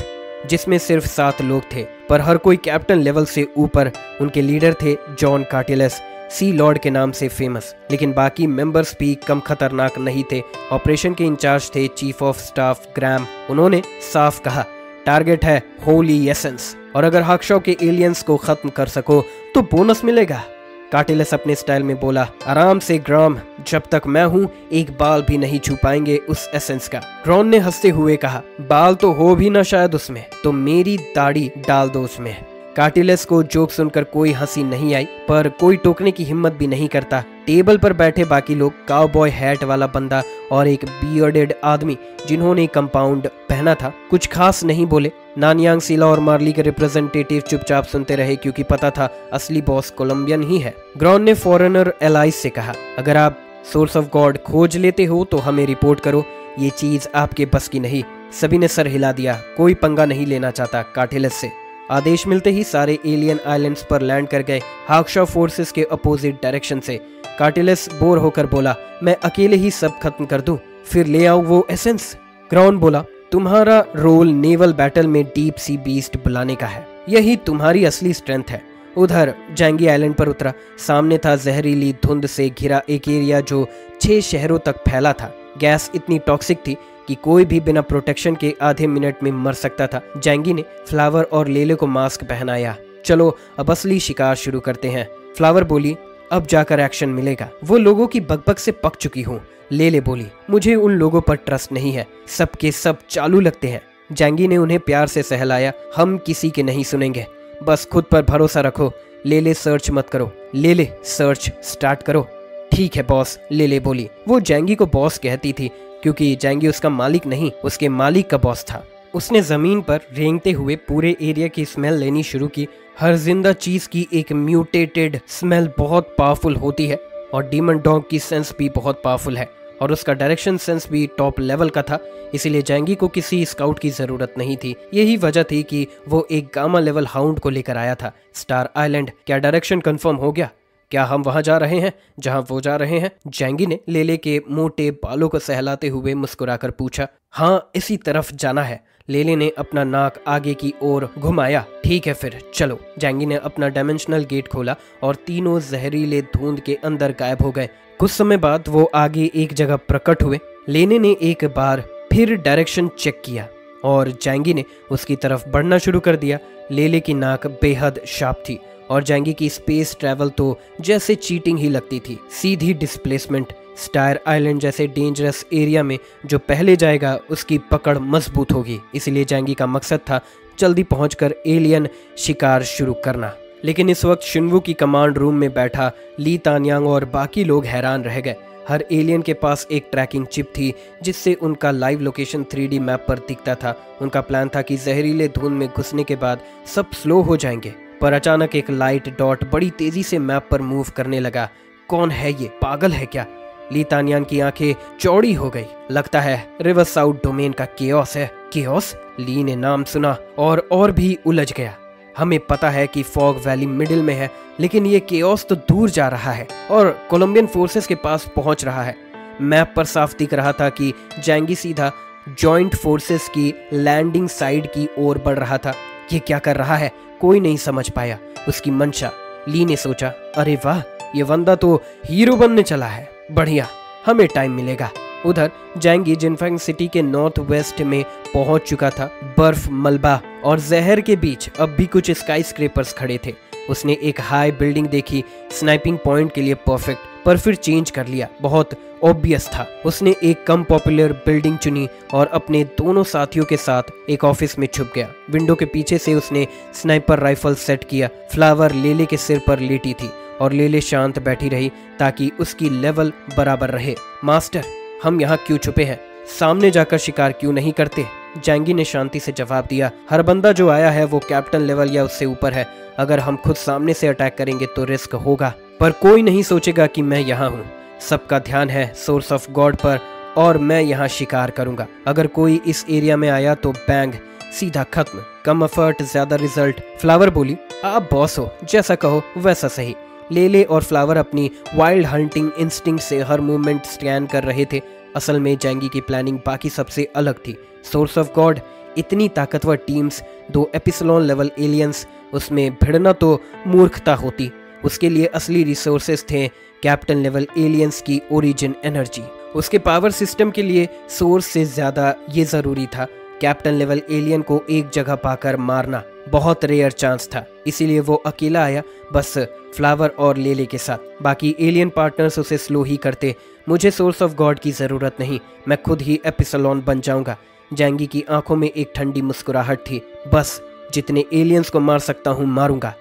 जिसमें सिर्फ 7 लोग थे, पर हर कोई कैप्टन लेवल से ऊपर। उनके लीडर थे जॉन कार्टिलस, सी लॉर्ड के नाम से फेमस, लेकिन बाकी मेंबर्स भी कम खतरनाक नहीं थे। ऑपरेशन के इंचार्ज थे चीफ ऑफ स्टाफ ग्राम। उन्होंने साफ कहा, टारगेट है होली एसेंस, और अगर हाक्शॉ के एलियंस को खत्म कर सको तो बोनस मिलेगा। कार्टिलस अपने स्टाइल में बोला, आराम से ग्राम, जब तक मैं हूँ एक बाल भी नहीं छू पाएंगे उस एसेंस का। ग्रॉन ने हंसते हुए कहा, बाल तो हो भी ना शायद उसमें, तो मेरी दाढ़ी डाल दो उसमें। कार्टिलस को जोक सुनकर कोई हंसी नहीं आई, पर कोई टोकने की हिम्मत भी नहीं करता। टेबल पर बैठे बाकी लोग, काउबॉय हैट वाला बंदा और एक बियर्डेड आदमी जिन्होंने कंपाउंड पहना था, कुछ खास नहीं बोले। नानयांग, सीला और मार्ली के रिप्रेजेंटेटिव चुपचाप सुनते रहे, क्योंकि पता था असली बॉस कोलंबियन ही है। ग्रॉन ने फॉरेनर एलाइज से कहा, अगर आप सोर्स ऑफ गॉड खोज लेते हो तो हमें रिपोर्ट करो, ये चीज आपके बस की नहीं। सभी ने सर हिला दिया, कोई पंगा नहीं लेना चाहता कार्टिलस से। आदेश मिलते ही सारे एलियन आइलैंड्स पर लैंड कर गए, हाक्शॉ फोर्सेस के अपोजिट डायरेक्शन से। कार्टिलस बोर होकर बोला, मैं अकेले ही सब खत्म कर दूं, फिर ले आओ वो एसेंस। ग्राउन बोला, तुम्हारा रोल नेवल बैटल में डीप सी बीस्ट बुलाने का है, यही तुम्हारी असली स्ट्रेंथ है। उधर जैंगी आइलैंड पर उतरा। सामने था जहरीली धुंध से घिरा एक एरिया जो 6 शहरों तक फैला था। गैस इतनी टॉक्सिक थी कि कोई भी बिना प्रोटेक्शन के आधे मिनट में मर सकता था। जैंगी ने फ्लावर और लेले को मास्क पहनाया। चलो अब असली शिकार शुरू करते हैं। फ्लावर बोली, अब जाकर एक्शन मिलेगा। वो लोगों की बकबक से पक चुकी हूँ। लेले बोली, मुझे उन लोगों पर ट्रस्ट नहीं है, सबके सब चालू लगते हैं। जैंगी ने उन्हें प्यार से सहलाया, हम किसी के नहीं सुनेंगे, बस खुद पर भरोसा रखो। लेले सर्च मत करो। लेले सर्च स्टार्ट करो। ठीक है बॉस, लेले बोली। वो जैंगी को बॉस कहती थी क्योंकि जैंगी उसका मालिक नहीं, उसके मालिक का बॉस था। उसने जमीन पर रेंगते हुए पूरे एरिया की स्मेल लेनी शुरू की। हर जिंदा चीज की एक म्यूटेटेड स्मेल बहुत पावरफुल होती है और डीमन डॉग की सेंस भी बहुत पावरफुल है और उसका डायरेक्शन सेंस भी टॉप लेवल का था। इसीलिए जैंगी को किसी स्काउट की जरूरत नहीं थी। यही वजह थी कि वो एक गामा लेवल हाउंड को लेकर आया था। स्टार आइलैंड, क्या डायरेक्शन कंफर्म हो गया? क्या हम वहां जा रहे हैं जहां वो जा रहे हैं? जैंगी ने लेले के मोटे बालों को सहलाते हुए मुस्कुराकर पूछा। हाँ, इसी तरफ जाना है। लेले ने अपना नाक आगे की ओर घुमाया। ठीक है फिर चलो। जैंगी ने अपना डायमेंशनल गेट खोला और तीनों जहरीले धुंध के अंदर गायब हो गए। कुछ समय बाद वो आगे एक जगह प्रकट हुए। लेने ने एक बार फिर डायरेक्शन चेक किया और जैंगी ने उसकी तरफ बढ़ना शुरू कर दिया। लेले की नाक बेहद शार्प थी और जैंगी की स्पेस ट्रैवल तो जैसे चीटिंग ही लगती थी। सीधी डिस्प्लेसमेंट। स्टार आइलैंड जैसे डेंजरस एरिया में जो पहले जाएगा उसकी पकड़ मजबूत होगी। इसलिए जैंगी का मकसद था जल्दी पहुंचकर एलियन शिकार शुरू करना। लेकिन इस वक्त शिनवू की कमांड रूम में बैठा ली तान्यांग और बाकी लोग हैरान रह गए। हर एलियन के पास एक ट्रैकिंग चिप थी जिससे उनका लाइव लोकेशन 3D मैप पर दिखता था। उनका प्लान था कि जहरीले धुंध में घुसने के बाद सब स्लो हो जाएंगे, पर अचानक एक लाइट डॉट बड़ी तेजी से मैप पर मूव करने लगा। कौन है ये? पागल है क्या? ली तान्यांग की आंखें चौड़ी हो गई। लगता है रिवर साउथ डोमेन का केओस है। केओस? ली ने नाम सुना और भी उलझ गया। हमें पता है कि फॉग वैली मिडिल में है, लेकिन ये केओस तो दूर जा रहा है और कोलंबियन फोर्सेस के पास पहुंच रहा है। मैप पर साफ दिख रहा था कि जैंगी सीधा जॉइंट फोर्सेस की लैंडिंग साइड की ओर बढ़ रहा था। ये क्या कर रहा है? कोई नहीं समझ पाया उसकी मंशा। ली ने सोचा, अरे वाह, ये बंदा तो हीरो बनने चला है। बढ़िया, हमें टाइम मिलेगा। उधर जैंगी जिनफेंग सिटी के नॉर्थ वेस्ट में पहुंच चुका था। बर्फ, मलबा और जहर के बीच अब भी कुछ स्काई स्क्रेपर्स खड़े थे। उसने एक हाई बिल्डिंग देखी, स्नाइपिंग पॉइंट के लिए परफेक्ट, पर फिर चेंज कर लिया। बहुत ऑब्वियस था। उसने एक कम पॉपुलर बिल्डिंग चुनी और अपने दोनों साथियों के साथ एक ऑफिस में छुप गया। विंडो के पीछे से उसने स्नाइपर राइफल सेट किया। फ्लावर लेले के सिर पर लेटी थी और लेले शांत बैठी रही ताकि उसकी लेवल बराबर रहे। मास्टर, हम यहाँ क्यों छुपे हैं? सामने जाकर शिकार क्यों नहीं करते? जैंगी ने शांति से जवाब दिया। हर बंदा जो आया है वो कैप्टन लेवल या उससे ऊपर है। अगर हम खुद सामने से अटैक करेंगे तो रिस्क होगा, पर कोई नहीं सोचेगा कि मैं यहाँ हूँ। सबका ध्यान है सोर्स ऑफ गॉड पर और मैं यहाँ शिकार करूंगा। अगर कोई इस एरिया में आया तो बैंग, सीधा खत्म। कम एफर्ट ज्यादा रिजल्ट। फ्लावर बोली, आप बॉस हो, जैसा कहो वैसा सही। लेले और फ्लावर अपनी वाइल्ड हंटिंग इंस्टिंक्ट से हर मूवमेंट स्कैन कर रहे थे। असल में जैंगी की प्लानिंग बाकी सबसे अलग थी। सोर्स ऑफ गॉड, इतनी ताकतवर टीम्स, 2 एपिसलोन लेवल एलियंस, उसमें भिड़ना तो मूर्खता होती। उसके लिए असली रिसोर्सेस थे कैप्टन लेवल एलियंस की ओरिजिन एनर्जी। उसके पावर सिस्टम के लिए सोर्स से ज्यादा ये जरूरी था कैप्टन लेवल एलियन को एक जगह पाकर मारना। बहुत रेयर चांस था, इसीलिए वो अकेला आया, बस फ्लावर और लेले के साथ। बाकी एलियन पार्टनर्स उसे स्लो ही करते। मुझे सोर्स ऑफ गॉड की जरूरत नहीं, मैं खुद ही एपिसलोन बन जाऊंगा। जैंगी की आंखों में एक ठंडी मुस्कुराहट थी। बस जितने एलियंस को मार सकता हूँ मारूंगा,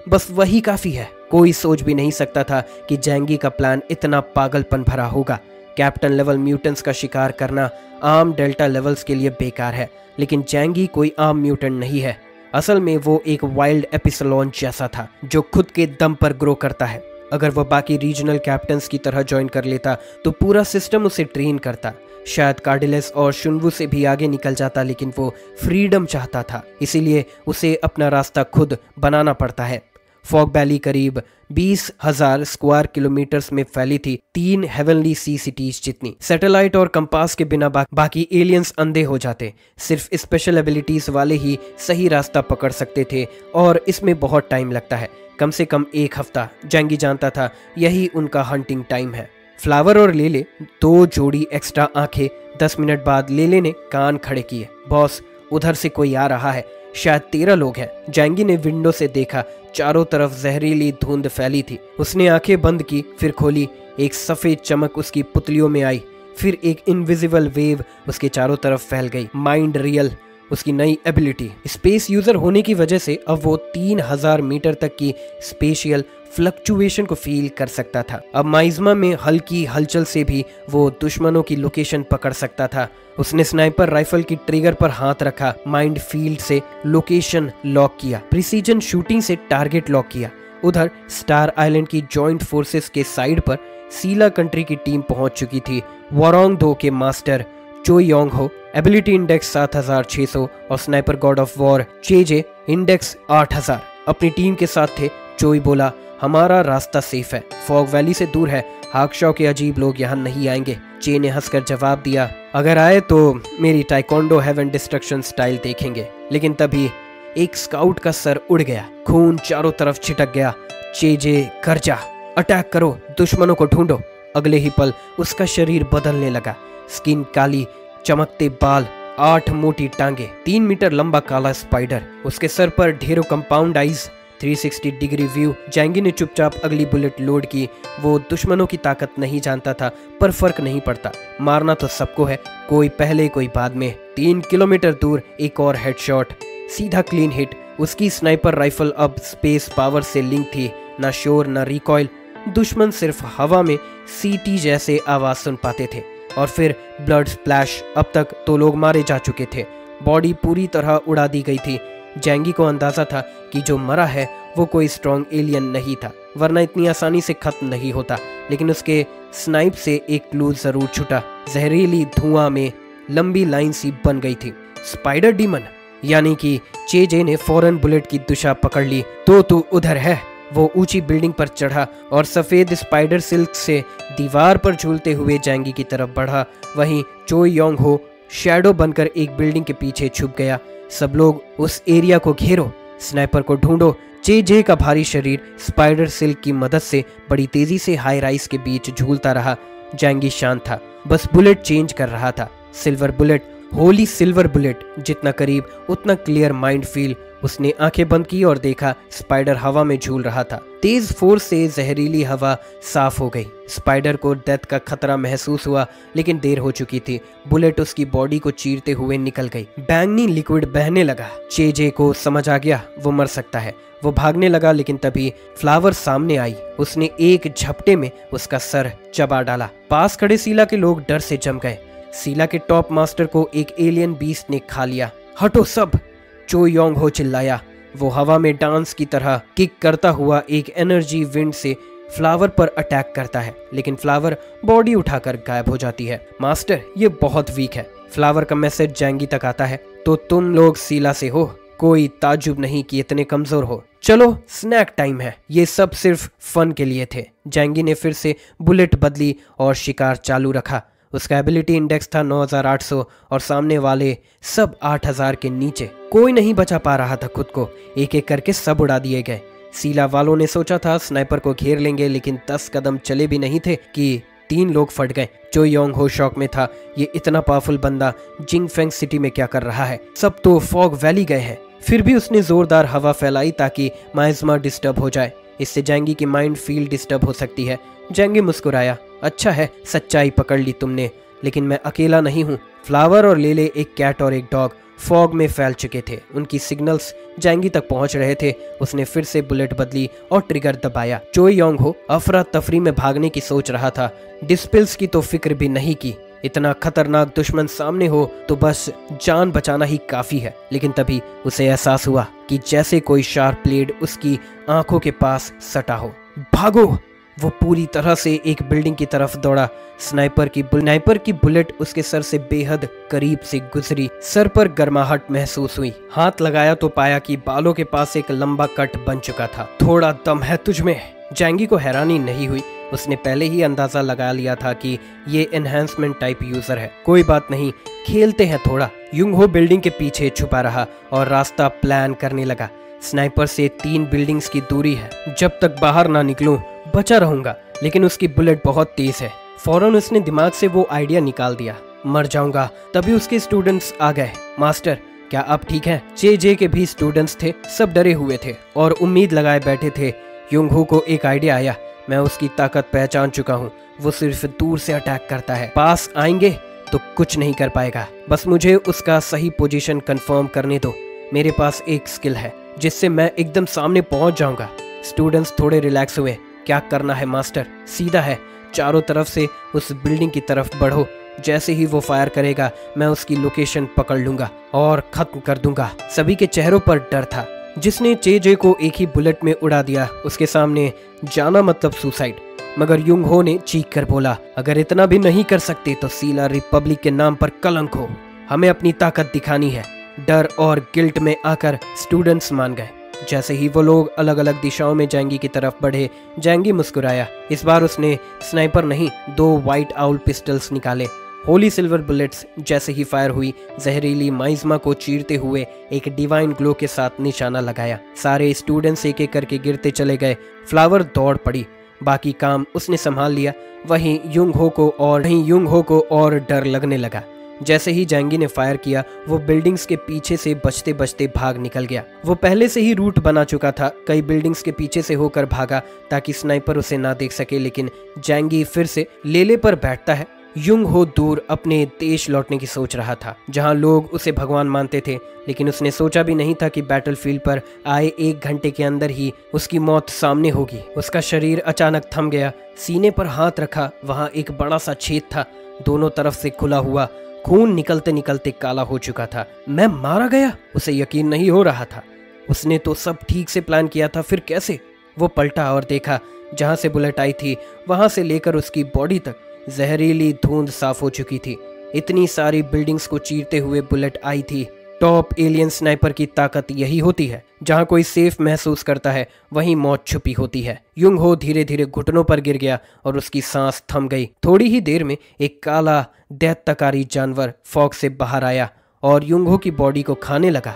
बस वही काफी है। कोई सोच भी नहीं सकता था कि जैंगी का प्लान इतना पागलपन भरा होगा। कैप्टन लेवल म्यूटेंट्स का शिकार करना आम डेल्टा लेवल्स के लिए बेकार है, लेकिन जैंगी कोई आम म्यूटेंट नहीं है। असल में वो एक वाइल्ड एपिसलोन जैसा था जो खुद के दम पर ग्रो करता है। अगर वह बाकी रीजनल कैप्टन्स की तरह ज्वाइन कर लेता तो पूरा सिस्टम उसे ट्रेन करता। शायद कार्डिलेस और शुनवू से भी आगे निकल जाता, लेकिन वो फ्रीडम चाहता था, इसीलिए उसे अपना रास्ता खुद बनाना पड़ता है। फॉग वैली करीब 20,000 स्क्वायर किलोमीटर्स में फैली थी, 3 हेवनली सी सिटीज जितनी। सैटेलाइट और कंपास के बिना बाकी एलियंस अंधे हो जाते। सिर्फ स्पेशल एबिलिटीज वाले ही सही रास्ता पकड़ सकते थे और इसमें बहुत टाइम लगता है, कम से कम 1 हफ्ता। जैंगी जानता था यही उनका हंटिंग टाइम है। फ्लावर और लेले 2 जोड़ी एक्स्ट्रा आंखें। 10 मिनट बाद लेले ने कान खड़े किए। बॉस, उधर से कोई आ रहा है, शायद 13 लोग हैं। जैंगी ने विंडो से देखा, चारों तरफ जहरीली धुंध फैली थी। उसने आंखें बंद की, फिर खोली। एक सफेद चमक उसकी पुतलियों में आई, फिर एक इनविजिबल वेव उसके चारों तरफ फैल गई। माइंड रियल, उसकी नई एबिलिटी। स्पेस यूजर होने की वजह से अब वो 3000 मीटर तक की स्पेशियल फ्लक्चुएशन को फील कर सकता था। अब माइज्मा में हल्की हलचल से भी वो दुश्मनों की लोकेशन पकड़ सकता था। उसने स्नाइपर राइफल की ट्रिगर पर हाथ रखा, माइंड फील्ड से लोकेशन लॉक किया, प्रिसीजन शूटिंग से टारगेट लॉक किया। उधर स्टार आइलैंड की जॉइंट फोर्सेस के साइड पर सीला कंट्री की टीम पहुंच चुकी थी। वोरोंग 2 के मास्टर चोई योंग हो, एबिलिटी इंडेक्स 7600 और sniper God of war JJ index 8000 अपनी टीम के साथ थे। चोई बोला, हमारा रास्ता सेफ है, फॉग वैली से दूर है, हाकशॉ के अजीब लोग यहाँ नहीं आएंगे। चे ने हंसकर जवाब दिया, अगर आए तो मेरी टाइकोंडो हेवन डिस्ट्रक्शन स्टाइल देखेंगे। लेकिन तभी एक स्काउट का सर उड़ गया, खून चारों तरफ छिटक गया। जे गरजा, अटैक करो, दुश्मनों को ढूंढो। अगले ही पल उसका शरीर बदलने लगा, स्किन काली, चमकते बाल, 8 मोटी टांगे, 3 मीटर लंबा काला स्पाइडर, उसके सर पर ढेरों कंपाउंड आइज, 360 डिग्री व्यू। जैंगी ने चुपचाप अगली बुलेट लोड की। वो दुश्मनों की ताकत नहीं जानता था, पर फर्क नहीं पड़ता, मारना तो सबको है, कोई पहले कोई बाद में। 3 किलोमीटर दूर एक और हेडशॉट, सीधा क्लीन हिट। उसकी स्नाइपर राइफल अब स्पेस पावर से लिंक थी, ना शोर ना रिकॉइल। दुश्मन सिर्फ हवा में सीटी जैसे आवाज सुन पाते थे। और फिर ब्लड स्प्लैश। अब तक तो लोग मारे जा चुके थे, बॉडी पूरी तरह उड़ा दी गई थी। जैंगी को अंदाजा था कि जो मरा है वो कोई स्ट्रॉन्ग एलियन नहीं था, वरना इतनी आसानी से खत्म नहीं होता। लेकिन उसके स्नाइप से एक क्लू जरूर छूटा। जहरीली धुआं में लंबी लाइन सी बन गई थी, स्पाइडर डीमन। यानी कि जे ने फौरन बुलेट की दिशा पकड़ ली। तो तू उधर है। वो ऊंची बिल्डिंग पर चढ़ा और सफेद स्पाइडर सिल्क से दीवार पर झूलते हुए जैंगी की तरफ बढ़ा। वहीं चो योंग हो शैडो बनकर एक बिल्डिंग के पीछे छुप गया। सब लोग उस एरिया को घेरो, स्नाइपर को ढूंढो। जे का भारी शरीर स्पाइडर सिल्क की मदद से बड़ी तेजी से हाई राइज के बीच झूलता रहा। जैंगी शांत था, बस बुलेट चेंज कर रहा था। Silver bullet, Holi silver bullet, जितना करीब उतना क्लियर माइंड फील। उसने आंखें बंद की और देखा स्पाइडर हवा में झूल रहा था। तेज फोर्स से जहरीली हवा साफ हो गई। स्पाइडर को डेथ का खतरा महसूस हुआ, लेकिन देर हो चुकी थी। बुलेट उसकी बॉडी को चीरते हुए निकल गई। बैंगनी लिक्विड बहने लगा। जे को समझ आ गया वो मर सकता है। वो भागने लगा, लेकिन तभी फ्लावर सामने आई। उसने एक झपटे में उसका सर चबा डाला। पास खड़े सीला के लोग डर से जम गए। सीला के टॉप मास्टर को एक एलियन बीस्ट ने खा लिया। हटो सब, चो योंग हो चिल्लाया। वो हवा में डांस की तरह किक करता हुआ एक एनर्जी विंड से फ्लावर पर अटैक करता है, लेकिन फ्लावर बॉडी उठाकर गायब हो जाती है। मास्टर, ये बहुत वीक है। फ्लावर का मैसेज जैंगी तक आता है। तो तुम लोग सीला से हो, कोई ताज्जुब नहीं कि इतने कमजोर हो। चलो स्नैक टाइम है। ये सब सिर्फ फन के लिए थे। जैंगी ने फिर से बुलेट बदली और शिकार चालू रखा। उसका एबिलिटी इंडेक्स था 9800 और सामने वाले सब 8000 के नीचे। कोई नहीं बचा पा रहा था खुद को। एक एक करके सब उड़ा दिए गए। सीला वालों ने सोचा था स्नाइपर को घेर लेंगे, लेकिन 10 कदम चले भी नहीं थे कि 3 लोग फट गए। चो योंग हो शौक में था। ये इतना पावरफुल बंदा जिंगफेंग सिटी में क्या कर रहा है? सब तो फॉग वैली गए हैं। फिर भी उसने जोरदार हवा फैलाई ताकि माइज़मा डिस्टर्ब हो जाए। इससे जैंगी की माइंड फील्ड डिस्टर्ब हो सकती है। जैंगी मुस्कुराया। अच्छा है, सच्चाई पकड़ ली तुमने, लेकिन मैं अकेला नहीं हूँ। फ्लावर और लेले, एक कैट और एक डॉग फॉग में फैल चुके थे। उनकी सिग्नल्स जैंगी तक पहुंच रहे थे। उसने फिर से बुलेट बदली और ट्रिगर दबाया। चो योंग हो अफरा तफरी में भागने की सोच रहा था। डिस्पिल्स की तो फिक्र भी नहीं की। इतना खतरनाक दुश्मन सामने हो तो बस जान बचाना ही काफी है। लेकिन तभी उसे एहसास हुआ कि जैसे कोई शार्प ब्लेड उसकी आंखों के पास सटा हो। भागो! वो पूरी तरह से एक बिल्डिंग की तरफ दौड़ा। स्नाइपर की बुलेट उसके सर से बेहद करीब से गुजरी। सर पर गर्माहट महसूस हुई। हाथ लगाया तो पाया कि बालों के पास एक लंबा कट बन चुका था। थोड़ा दम है तुझमें। जैंगी को हैरानी नहीं हुई। उसने पहले ही अंदाजा लगा लिया था कि ये एनहांसमेंट टाइप यूजर है। कोई बात नहीं, खेलते हैं थोड़ा। युंग हो बिल्डिंग के पीछे छुपा रहा और रास्ता प्लान करने लगा। स्नाइपर से 3 बिल्डिंग्स की दूरी है। जब तक बाहर ना निकलूं बचा रहूंगा। लेकिन उसकी बुलेट बहुत तेज है। फौरन उसने दिमाग से वो आइडिया निकाल दिया, मर जाऊंगा। तभी उसके स्टूडेंट्स आ गए। मास्टर, क्या आप ठीक हैं? जे के भी स्टूडेंट्स थे। सब डरे हुए थे और उम्मीद लगाए बैठे थे। युंग हो को एक आइडिया आया। मैं उसकी ताकत पहचान चुका हूँ। वो सिर्फ दूर से अटैक करता है, पास आएंगे तो कुछ नहीं कर पाएगा। बस मुझे उसका सही पोजीशन कंफर्म करने दो। मेरे पास एक स्किल है जिससे मैं एकदम सामने पहुंच जाऊंगा। स्टूडेंट्स थोड़े रिलैक्स हुए। क्या करना है मास्टर? सीधा है, चारों तरफ से उस बिल्डिंग की तरफ बढ़ो। जैसे ही वो फायर करेगा मैं उसकी लोकेशन पकड़ लूंगा और खत्म कर दूंगा। सभी के चेहरों पर डर था। जिसने जे को एक ही बुलेट में उड़ा दिया, उसके सामने जाना मतलब सुसाइड। मगर युंग हो ने चीख कर बोला, अगर इतना भी नहीं कर सकते तो सीला रिपब्लिक के नाम पर कलंक हो। हमें अपनी ताकत दिखानी है। डर और गिल्ट में आकर स्टूडेंट्स मान गए। जैसे ही वो लोग अलग अलग दिशाओं में जैंगी की तरफ बढ़े, जैंगी मुस्कुराया। इस बार उसने स्नाइपर नहीं, 2 व्हाइट आउल पिस्टल्स निकाले। होली सिल्वर बुलेट्स जैसे ही फायर हुई, जहरीली माइज्मा को चीरते हुए एक डिवाइन ग्लो के साथ निशाना लगाया। सारे स्टूडेंट्स एक एक करके गिरते चले गए। फ्लावर दौड़ पड़ी, बाकी काम उसने संभाल लिया। वहीं युंग हो को और डर लगने लगा। जैसे ही जैंगी ने फायर किया, वो बिल्डिंग्स के पीछे से बचते बचते भाग निकल गया। वो पहले से ही रूट बना चुका था, कई बिल्डिंग्स के पीछे से होकर भागा ताकि स्नाइपर उसे ना देख सके। लेकिन जैंगी फिर से लेले पर बैठता है। युंग हो दूर अपने देश लौटने की सोच रहा था, जहां लोग उसे भगवान मानते थे। लेकिन उसने सोचा भी नहीं था कि बैटलफील्ड पर आए 1 घंटे के अंदर ही उसकी मौत सामने होगी। उसका शरीर अचानक थम गया। सीने पर हाथ रखा, वहां एक बड़ा सा छेद था, दोनों तरफ से खुला हुआ। खून निकलते निकलते काला हो चुका था। मैं मारा गया? उसे यकीन नहीं हो रहा था। उसने तो सब ठीक से प्लान किया था, फिर कैसे? वो पलटा और देखा जहां से बुलेट आई थी, वहां से लेकर उसकी बॉडी तक जहरीली धुंध साफ हो चुकी थी। इतनी सारी बिल्डिंग्स को चीरते हुए बुलेट आई थी। टॉप एलियन स्नाइपर की ताकत यही होती है, जहां कोई सेफ महसूस करता है वहीं मौत छुपी होती है। युंग हो धीरे धीरे घुटनों पर गिर गया और उसकी सांस थम गई। थोड़ी ही देर में एक काला दैत्यकारी जानवर फॉग से बाहर आया और युंग हो की बॉडी को खाने लगा।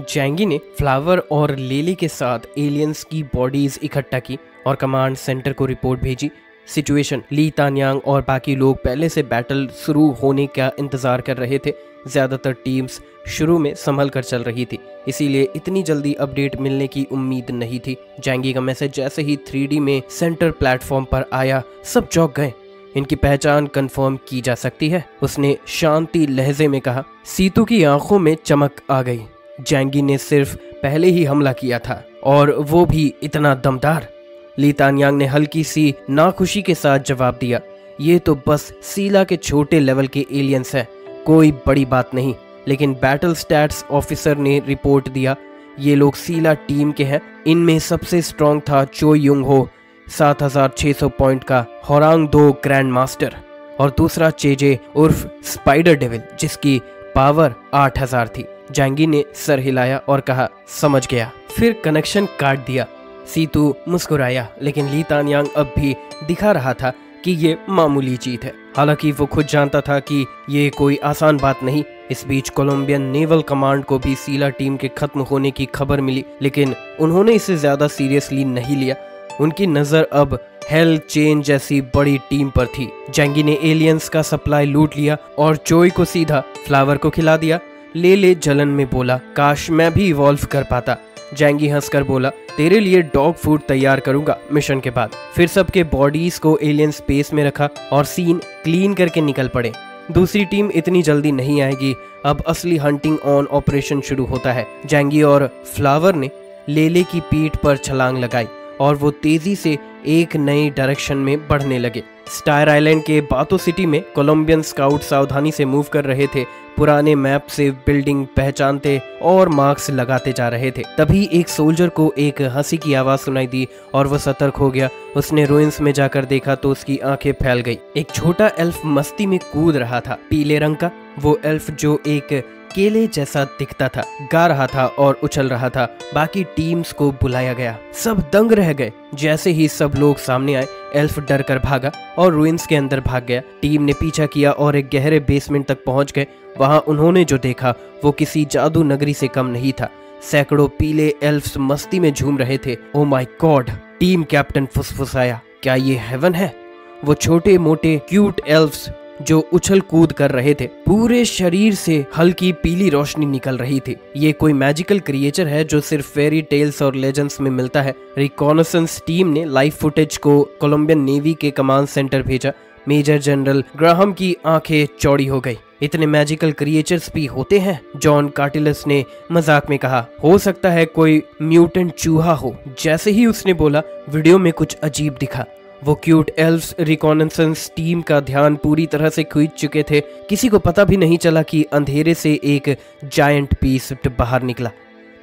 जैंगी ने फ्लावर और लेली के साथ एलियंस की बॉडीज इकट्ठा की और कमांड सेंटर को रिपोर्ट भेजी। सिचुएशन, ली तान्यांग और बाकी लोग पहले से बैटल शुरू होने का इंतजार कर रहे थे। ज्यादातर टीम्स शुरू में संभल कर चल रही थी, इसीलिए इतनी जल्दी अपडेट मिलने की उम्मीद नहीं थी। जैंगी का मैसेज जैसे ही 3D में सेंटर प्लेटफॉर्म पर आया, सब चौंक गए। इनकी पहचान कंफर्म की जा सकती है, उसने शांति लहजे में कहा। सीतू की आंखों में चमक आ गई। जैंगी ने सिर्फ पहले ही हमला किया था, और वो भी इतना दमदार। ली तान्यांग ने हल्की सी नाखुशी के साथ जवाब दिया, ये तो बस सीला के छोटे लेवल के एलियंस हैं, कोई बड़ी बात नहीं। लेकिन बैटल स्टैट्स ऑफिसर ने रिपोर्ट दिया, ये लोग सीला टीम के हैं। इनमें सबसे स्ट्रॉन्ग था चो युंग हो, 7600 पॉइंट का होरांग 2 ग्रैंड मास्टर, और दूसरा चेजे उर्फ स्पाइडर डेविल, जिसकी पावर 8000 थी। जैंगी ने सर हिलाया और कहा, समझ गया। फिर कनेक्शन काट दिया। सीतू मुस्कुराया, लेकिन ली तान्यांग अब भी दिखा रहा था कि ये मामूली जीत है। हालांकि वो खुद जानता था कि ये कोई आसान बात नहीं। इस बीच कोलंबियन नेवल कमांड को भी सीला टीम के खत्म होने की खबर मिली, लेकिन उन्होंने इसे ज्यादा सीरियसली नहीं लिया। उनकी नजर अब हेल चेन जैसी बड़ी टीम पर थी। जैंगी ने एलियंस का सप्लाई लूट लिया और चोई को सीधा फ्लावर को खिला दिया। ले जलन में बोला, काश मैं भी इवॉल्व कर पाता। जैंगी हंसकर बोला, तेरे लिए डॉग फूड तैयार करूंगा मिशन के बाद। फिर सबके बॉडीज को एलियन स्पेस में रखा और सीन क्लीन करके निकल पड़े। दूसरी टीम इतनी जल्दी नहीं आएगी, अब असली हंटिंग ऑन ऑपरेशन शुरू होता है। जैंगी और फ्लावर ने लेले की पीठ पर छलांग लगाई और वो तेजी से एक नई डायरेक्शन में बढ़ने लगे। स्टार आइलैंड के बातो सिटी में कोलंबियन स्काउट सावधानी से मूव कर रहे थे, पुराने मैप से बिल्डिंग पहचानते और मार्क्स लगाते जा रहे थे। तभी एक सोल्जर को एक हंसी की आवाज सुनाई दी और वो सतर्क हो गया। उसने रुइंस में जाकर देखा तो उसकी आंखें फैल गई। एक छोटा एल्फ मस्ती में कूद रहा था, पीले रंग का। वो एल्फ जो एक केले जैसा दिखता था, गा रहा था और उछल रहा था। बाकी टीम्स को बुलाया गया, सब दंग रह गए। जैसे ही सब लोग सामने आए, एल्फ डर कर भागा और रुइंस के अंदर भाग गया। टीम ने पीछा किया और एक गहरे बेसमेंट तक पहुंच गए। वहां उन्होंने जो देखा वो किसी जादू नगरी से कम नहीं था। सैकड़ों पीले एल्फ्स मस्ती में झूम रहे थे। Oh my god, team captain फुसफुसाया, क्या ये हेवन है? वो छोटे मोटे क्यूट एल्फ्स जो उछल कूद कर रहे थे, पूरे शरीर से हल्की पीली रोशनी निकल रही थी। ये कोई मैजिकल क्रिएचर है जो सिर्फ फेरी टेल्स और लेजेंड्स में मिलता है। रिकॉनेसेंस टीम ने लाइव फुटेज को कोलंबियन नेवी के कमांड सेंटर भेजा। मेजर जनरल ग्राहम की आंखें चौड़ी हो गई। इतने मैजिकल क्रिएचर्स भी होते हैं? जॉन कार्टिलस ने मजाक में कहा। हो सकता है कोई म्यूटेंट चूहा हो। जैसे ही उसने बोला, वीडियो में कुछ अजीब दिखा। वो क्यूट एल्फ्स रिकॉनेसेंस टीम का ध्यान पूरी तरह से खींच चुके थे। किसी को पता भी नहीं चला कि अंधेरे से एक जायंट बीस्ट बाहर निकला।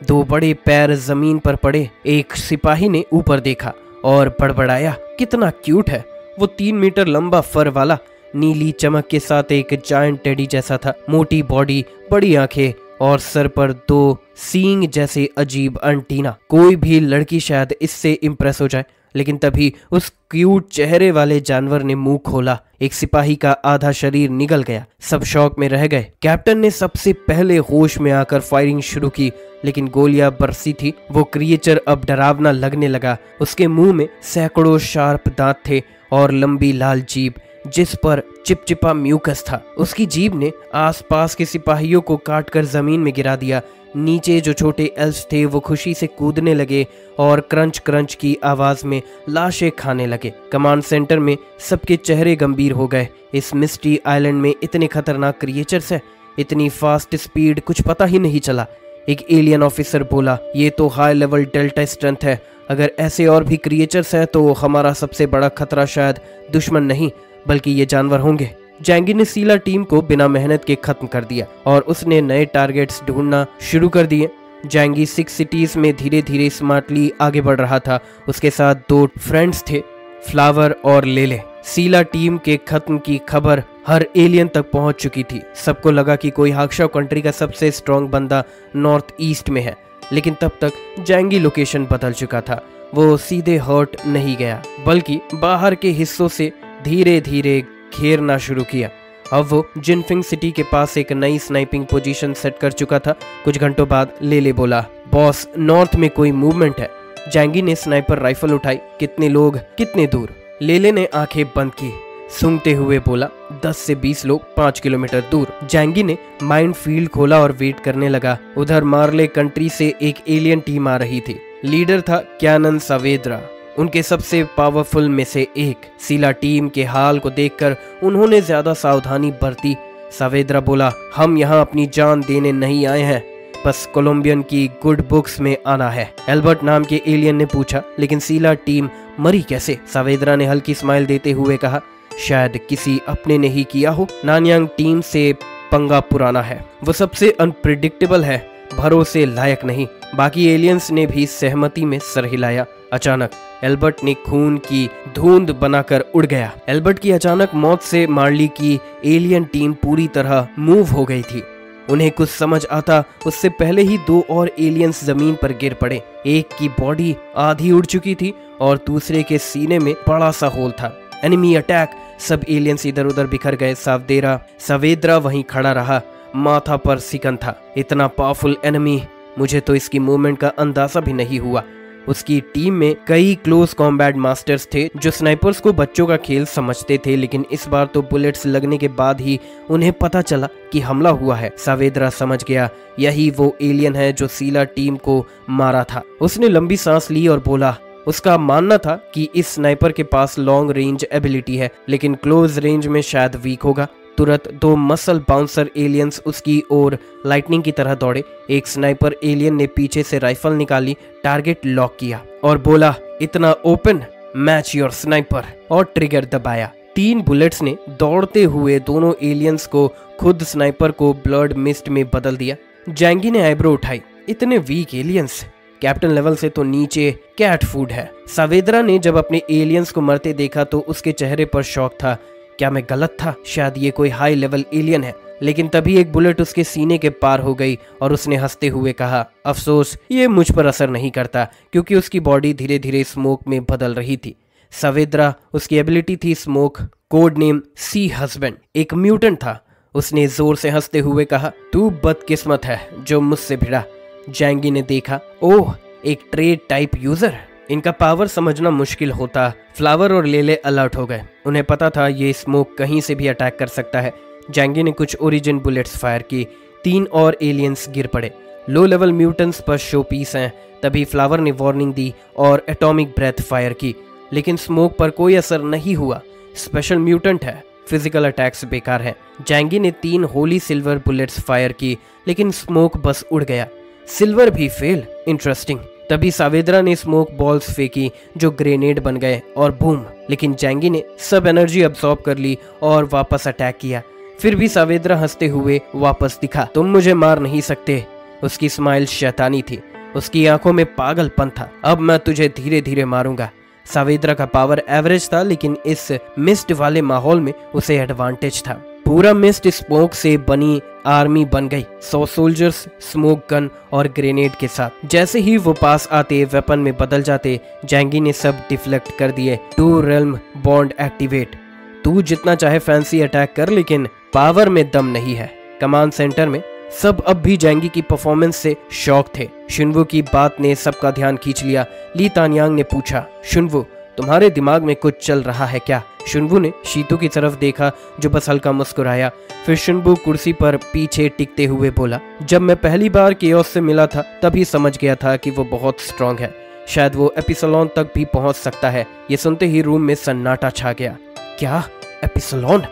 2 बड़े पैर जमीन पर पड़े। एक सिपाही ने ऊपर देखा और बड़बड़ाया, कितना क्यूट है। वो 3 मीटर लंबा फर वाला, नीली चमक के साथ एक जायंट टेडी जैसा था। मोटी बॉडी, बड़ी आंखें, और सर पर 2 सींग जैसे अजीब एंटीना। कोई भी लड़की शायद इससे इम्प्रेस हो जाए, लेकिन तभी उस क्यूट चेहरे वाले जानवर ने मुंह खोला। एक सिपाही का आधा शरीर निगल गया। सब शौक में रह गए। कैप्टन ने सबसे पहले होश में आकर फायरिंग शुरू की, लेकिन गोलियां बरसी थी। वो क्रिएचर अब डरावना लगने लगा। उसके मुंह में सैकड़ों शार्प दांत थे और लंबी लाल जीभ जिस पर चिपचिपा म्यूकस था। उसकी जीभ ने आसपास के सिपाहियों को काटकर जमीन में गिरा दिया। नीचे जो छोटे एल्स थे वो खुशी से कूदने लगे और क्रंच क्रंच की आवाज में लाशें खाने लगे। कमांड सेंटर में सबके चेहरे गंभीर हो गए। इस मिस्ट्री आइलैंड में इतने खतरनाक क्रिएचर्स हैं, इतनी फास्ट स्पीड, कुछ पता ही नहीं चला। एक एलियन ऑफिसर बोला, ये तो हाई लेवल डेल्टा स्ट्रेंथ है। अगर ऐसे और भी क्रिएचर्स हैं तो हमारा सबसे बड़ा खतरा शायद दुश्मन नहीं बल्कि ये जानवर होंगे। जैंगी ने सीला टीम को बिना मेहनत के खत्म कर दिया और उसने नए टारगेट्स ढूंढना शुरू कर दिए। जैंगी 6 सिटीज में धीरे धीरे स्मार्टली आगे बढ़ रहा था। उसके साथ 2 फ्रेंड्स थे, फ्लावर और लेले। सीला टीम के खत्म की खबर हर एलियन तक पहुंच चुकी थी। सबको लगा कि कोई हाक्शा कंट्री का सबसे स्ट्रॉन्ग बंदा नॉर्थ ईस्ट में है, लेकिन तब तक जैंगी लोकेशन बदल चुका था। वो सीधे हर्ट नहीं गया बल्कि बाहर के हिस्सों से धीरे धीरे घेरना शुरू किया। अब वो जिनफिंग सिटी के पास एक नई स्नाइपिंग पोजीशन सेट कर चुका था। कुछ घंटों बाद लेले बोला, बॉस नॉर्थ में कोई मूवमेंट है। जैंगी ने स्नाइपर राइफल उठाई। कितने लोग, कितने दूर? लेले ने आंखें बंद की, सूंघते हुए बोला, 10 से 20 लोग 5 किलोमीटर दूर। जैंगी ने माइंड फील्ड खोला और वेट करने लगा। उधर मार्ले कंट्री से एक एलियन टीम आ रही थी। लीडर था कैनन सावेद्रा, उनके सबसे पावरफुल में से एक। सीला टीम के हाल को देखकर उन्होंने ज्यादा सावधानी बरती। सावेद्रा बोला, हम यहाँ अपनी जान देने नहीं आए हैं, बस कोलंबियन की गुड बुक्स में आना है। एल्बर्ट नाम के एलियन ने पूछा, लेकिन सीला टीम मरी कैसे? सावेद्रा ने हल्की स्माइल देते हुए कहा, शायद किसी अपने ने ही किया हो। नानयांग टीम से पंगा पुराना है, वो सबसे अनप्रिडिक्टेबल है, भरोसे लायक नहीं। बाकी एलियंस ने भी सहमति में सर हिलाया। अचानक एल्बर्ट ने खून की धुंध बनाकर उड़ गया। एल्बर्ट की अचानक मौत से मार्ली की एलियन टीम पूरी तरह मूव हो गई थी। उन्हें कुछ समझ आता उससे पहले ही 2 और एलियंस जमीन पर गिर पड़े। एक की बॉडी आधी उड़ चुकी थी और दूसरे के सीने में बड़ा सा होल था। Enemy attack! सब एलियंस इधर उधर बिखर गए। सावेद्रा वहीं खड़ा रहा, माथा पर सिकन था। इतना पावरफुल एनिमी, मुझे तो इसकी मूवमेंट का अंदाजा भी नहीं हुआ। उसकी टीम में कई क्लोज कॉम्बैट मास्टर्स थे जो स्नाइपर्स को बच्चों का खेल समझते थे, लेकिन इस बार तो बुलेट्स लगने के बाद ही उन्हें पता चला कि हमला हुआ है। सावेद्रा समझ गया, यही वो एलियन है जो सीला टीम को मारा था। उसने लंबी सांस ली और बोला, उसका मानना था कि इस स्नाइपर के पास लॉन्ग रेंज एबिलिटी है, लेकिन क्लोज रेंज में शायद वीक होगा। तुरंत 2 मसल बाउंसर एलियंस उसकी ओर लाइटनिंग की तरह दौड़े। एक स्नाइपर एलियन ने पीछे से राइफल निकाली, टारगेट लॉक किया और बोला, इतना ओपन, मैच योर स्नाइपर, और ट्रिगर दबाया। 3 बुलेट्स ने दौड़ते हुए दोनों एलियंस को खुद स्नाइपर को ब्लड मिस्ट में बदल दिया। जैंगी ने आईब्रो उठाई, इतने वीक एलियंस, कैप्टन लेवल से तो नीचे कैट फूड है। सावेद्रा ने जब अपने एलियंस को मरते देखा तो उसके चेहरे पर शौक था। क्या मैं गलत था? शायद ये कोई हाई लेवल एलियन है। लेकिन तभी एक बुलेट उसके सीने के पार हो गई और उसने हंसते हुए कहा, अफसोस ये मुझ पर असर नहीं करता, क्योंकि उसकी बॉडी धीरे धीरे स्मोक में बदल रही थी। सावेद्रा, उसकी एबिलिटी थी स्मोक, कोड नेम सी हस्बैंड, एक म्यूटेंट था। उसने जोर से हंसते हुए कहा, तू बदकिस्मत है जो मुझसे भिड़ा। जैंगी ने देखा, ओह, एक ट्रेड टाइप यूजर। इनका पावर समझना मुश्किल होता। फ्लावर और लेले अलर्ट हो गए। उन्हें पता था ये स्मोक कहीं से भी अटैक कर सकता है। जैंगी ने कुछ ओरिजिन बुलेट्स फायर की। 3 और एलियंस गिर पड़े। लो लेवल म्यूटेंट्स पर शो पीस हैं। तभी फ्लावर ने वार्निंग दी और एटॉमिक ब्रेथ फायर की, लेकिन स्मोक पर कोई असर नहीं हुआ। स्पेशल म्यूटेंट है, फिजिकल अटैक्स बेकार है। जैंगी ने 3 होली सिल्वर बुलेट्स फायर की, लेकिन स्मोक बस उड़ गया। सिल्वर भी फेल, इंटरेस्टिंग। तभी सावेद्रा ने स्मोक बॉल्स फेंकी जो ग्रेनेड बन गए और बूम, लेकिन जैंगी ने सब एनर्जी अब्सॉर्ब कर ली और वापस अटैक किया। फिर भी सावेद्रा हंसते हुए वापस दिखा, तुम मुझे मार नहीं सकते। उसकी स्माइल शैतानी थी, उसकी आंखों में पागलपन था। अब मैं तुझे धीरे धीरे मारूंगा। सावेद्रा का पावर एवरेज था, लेकिन इस मिस्ट वाले माहौल में उसे एडवांटेज था। पूरा मिस्ट स्मोक से बनी आर्मी बन गई, 100 सोल्जर्स स्मोक गन और ग्रेनेड के साथ। जैसे ही वो पास आते वेपन में बदल जाते, जैंगी ने सब डिफ्लेक्ट कर दिए। 2 रेल्म बॉन्ड एक्टिवेट। तू जितना चाहे फैंसी अटैक कर, लेकिन पावर में दम नहीं है। कमांड सेंटर में सब अब भी जैंगी की परफॉर्मेंस से शॉक थे। शुनवू की बात ने सबका ध्यान खींच लिया। ली तानयांग ने पूछा, शुनवू तुम्हारे दिमाग में कुछ चल रहा है क्या? शुनवू ने शीतू की तरफ देखा जो बस हल्का मुस्कुराया। फिर शुनवू कुर्सी पर पीछे टिकते हुए बोला, जब मैं पहली बार केओस से मिला था तभी समझ गया था कि वो बहुत स्ट्रांग है। शायद वो एपिसलोन तक भी पहुंच सकता है। ये सुनते ही रूम में सन्नाटा छा गया। क्या एपिसलोन?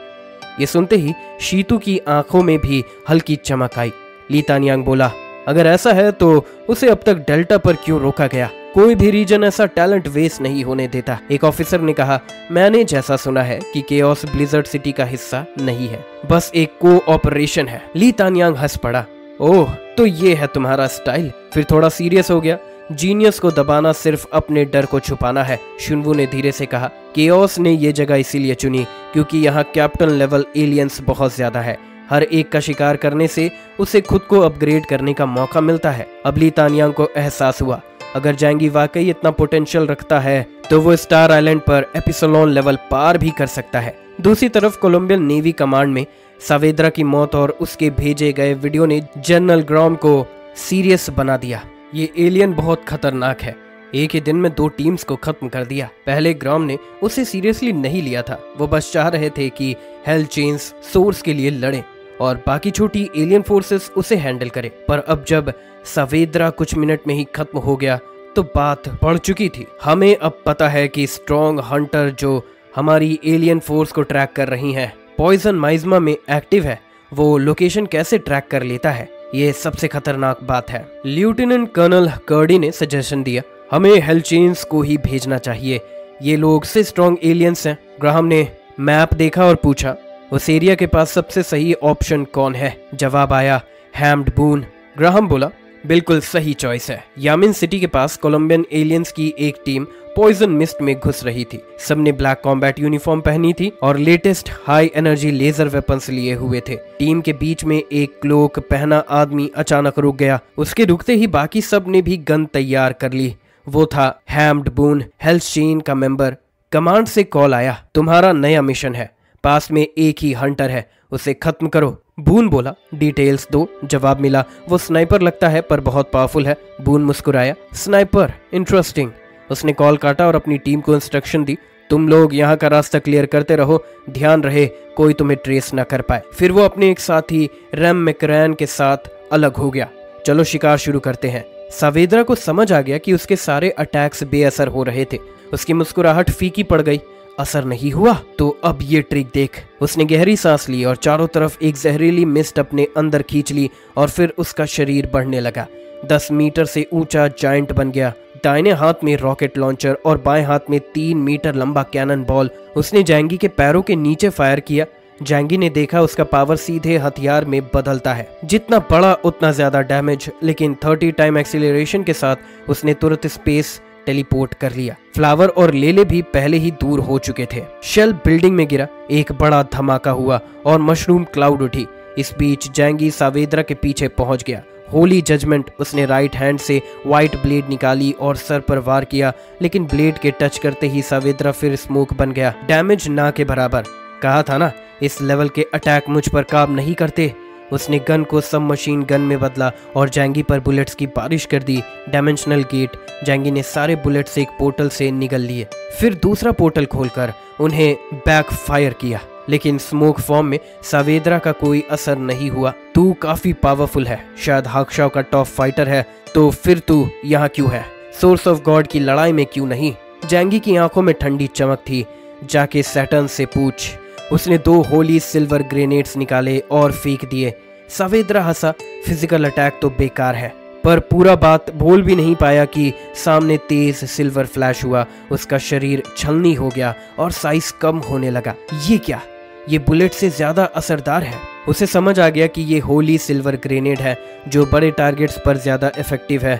ये सुनते ही शीतू की आंखों में भी हल्की चमक आई। ली तानयांग बोला, अगर ऐसा है तो उसे अब तक डेल्टा पर क्यों रोका गया? कोई भी रीजन ऐसा टैलेंट वेस्ट नहीं होने देता। एक ऑफिसर ने कहा, मैंने जैसा सुना है कि केओस ब्लिजर्ड सिटी का हिस्सा नहीं है, बस एक कोऑपरेशन है। ली तानयांग हंस पड़ा। ओह, तो ये है तुम्हारा स्टाइल? फिर थोड़ा सीरियस हो गया। जीनियस को दबाना सिर्फ अपने डर को छुपाना है, शुनवू ने धीरे से कहा। केओस ने ये जगह इसीलिए चुनी क्योंकि यहाँ कैप्टन लेवल एलियंस बहुत ज्यादा है। हर एक का शिकार करने से उसे खुद को अपग्रेड करने का मौका मिलता है। अब ली तानयांग को एहसास हुआ, अगर जैंगी वाकई इतना पोटेंशियल रखता है तो वो स्टार आइलैंड पर एपिसलोन लेवल पार भी कर सकता है। दूसरी तरफ कोलंबियन नेवी कमांड में सावेद्रा की मौत और उसके भेजे गए वीडियो ने जनरल ग्राम को सीरियस बना दिया। ये एलियन बहुत खतरनाक है। एक ही दिन में 2 टीम्स को खत्म कर दिया। पहले ग्राम ने उसे सीरियसली नहीं लिया था, वो बस चाह रहे थे कि हेल चेन्स सोर्स के लिए लड़े और बाकी छोटी एलियन फोर्सेस उसे हैंडल करे। पर अब जब सावेद्रा कुछ मिनट में ही खत्म हो गया तो बात बढ़ चुकी थी। हमें अब पता है कि स्ट्रॉन्ग हंटर जो हमारी एलियन फोर्स को ट्रैक कर रही हैं, पॉइजन माइज्मा में एक्टिव है। वो लोकेशन कैसे ट्रैक कर लेता है, ये सबसे खतरनाक बात है। लेफ्टिनेंट कर्नल कर्डी ने सजेशन दिया, हमें हेलचेन्स को ही भेजना चाहिए, ये लोग से स्ट्रॉन्ग एलियंस हैं। ग्राहम ने मैप देखा और पूछा, उस एरिया के पास सबसे सही ऑप्शन कौन है? जवाब आया, हैम्ड बून। ग्राहम बोला, बिल्कुल सही चॉइस है। यामिन सिटी के पास कोलंबियन एलियंस की एक टीम पॉइजन मिस्ट में घुस रही थी। सबने ब्लैक कॉम्बैट यूनिफॉर्म पहनी थी और latest high energy laser weapons लिए हुए थे। टीम के बीच में एक क्लोक पहना आदमी अचानक रुक गया। उसके रुकते ही बाकी सब ने भी गन तैयार कर ली। वो था हैम्ड बून, हेल्थ चेन का मेंबर। कमांड से कॉल आया, तुम्हारा नया मिशन है, पास में एक ही हंटर है, उसे खत्म करो। बून बोला, डिटेल्स दो। जवाब मिला, वो स्नाइपर लगता है पर बहुत पावरफुल है। बून मुस्कुराया, स्नाइपर, इंटरेस्टिंग। उसने कॉल काटा और अपनी टीम को इंस्ट्रक्शन दी, तुम लोग यहाँ का रास्ता क्लियर करते रहो, ध्यान रहे कोई तुम्हें ट्रेस न कर पाए। फिर वो अपने एक साथी रैम मैकरैन के साथ अलग हो गया। चलो शिकार शुरू करते हैं। सावेद्रा को समझ आ गया कि उसके सारे अटैक्स बेअसर हो रहे थे। उसकी मुस्कुराहट फीकी पड़ गई। असर नहीं हुआ तो अब ये ट्रिक देख। उसने गहरी सांस ली और चारों तरफ एक जहरीली मिस्ट अपने अंदर खींच ली और फिर उसका शरीर बढ़ने लगा। 10 मीटर से ऊंचा जायंट बन गया। दाहिने हाथ में रॉकेट लॉन्चर और बाएं हाथ में 3 मीटर लंबा कैनन बॉल। उसने जैंगी के पैरों के नीचे फायर किया। जैंगी ने देखा उसका पावर सीधे हथियार में बदलता है, जितना बड़ा उतना ज्यादा डैमेज। लेकिन 30 टाइम एक्सीलरेशन के साथ उसने तुरंत स्पेस टेलीपोर्ट कर लिया। फ्लावर और लेले भी पहले ही दूर हो चुके थे। शेल बिल्डिंग में गिरा, एक बड़ा धमाका हुआ और मशरूम क्लाउड उठी। इस बीच जैंगी सावेद्रा के पीछे पहुंच गया। होली जजमेंट। उसने राइट हैंड से व्हाइट ब्लेड निकाली और सर पर वार किया, लेकिन ब्लेड के टच करते ही सावेद्रा फिर स्मोक बन गया। डैमेज ना के बराबर। कहा था ना, इस लेवल के अटैक मुझ पर काम नहीं करते। उसने गन को सब मशीन गन में बदला और जैंगी पर बुलेट्स की बारिश कर दी। Dimensional gate. जैंगी ने सारे बुलेट्स एक पोर्टल से निगल लिए, फिर दूसरा पोर्टल खोलकर उन्हें बैक फायर किया, लेकिन स्मोक फॉर्म में सावेद्रा का कोई असर नहीं हुआ। तू काफी पावरफुल है, शायद हाक्शाओ का टॉप फाइटर है, तो फिर तू यहाँ क्यों है? सोर्स ऑफ गॉड की लड़ाई में क्यों नहीं? जैंगी की आंखों में ठंडी चमक थी। जाके सैटर्न से पूछ। उसने 2 होली सिल्वर ग्रेनेड्स निकाले और फेंक दिए। सावेद्रा हंसा, फिजिकल अटैक तो बेकार है, पर पूरा बात बोल भी नहीं पाया कि सामने तेज सिल्वर फ्लैश हुआ। उसका शरीर छलनी हो गया और साइज कम होने लगा। ये क्या? ये बुलेट से ज्यादा असरदार है। उसे समझ आ गया कि ये होली सिल्वर ग्रेनेड है जो बड़े टारगेट्स पर ज्यादा इफेक्टिव है।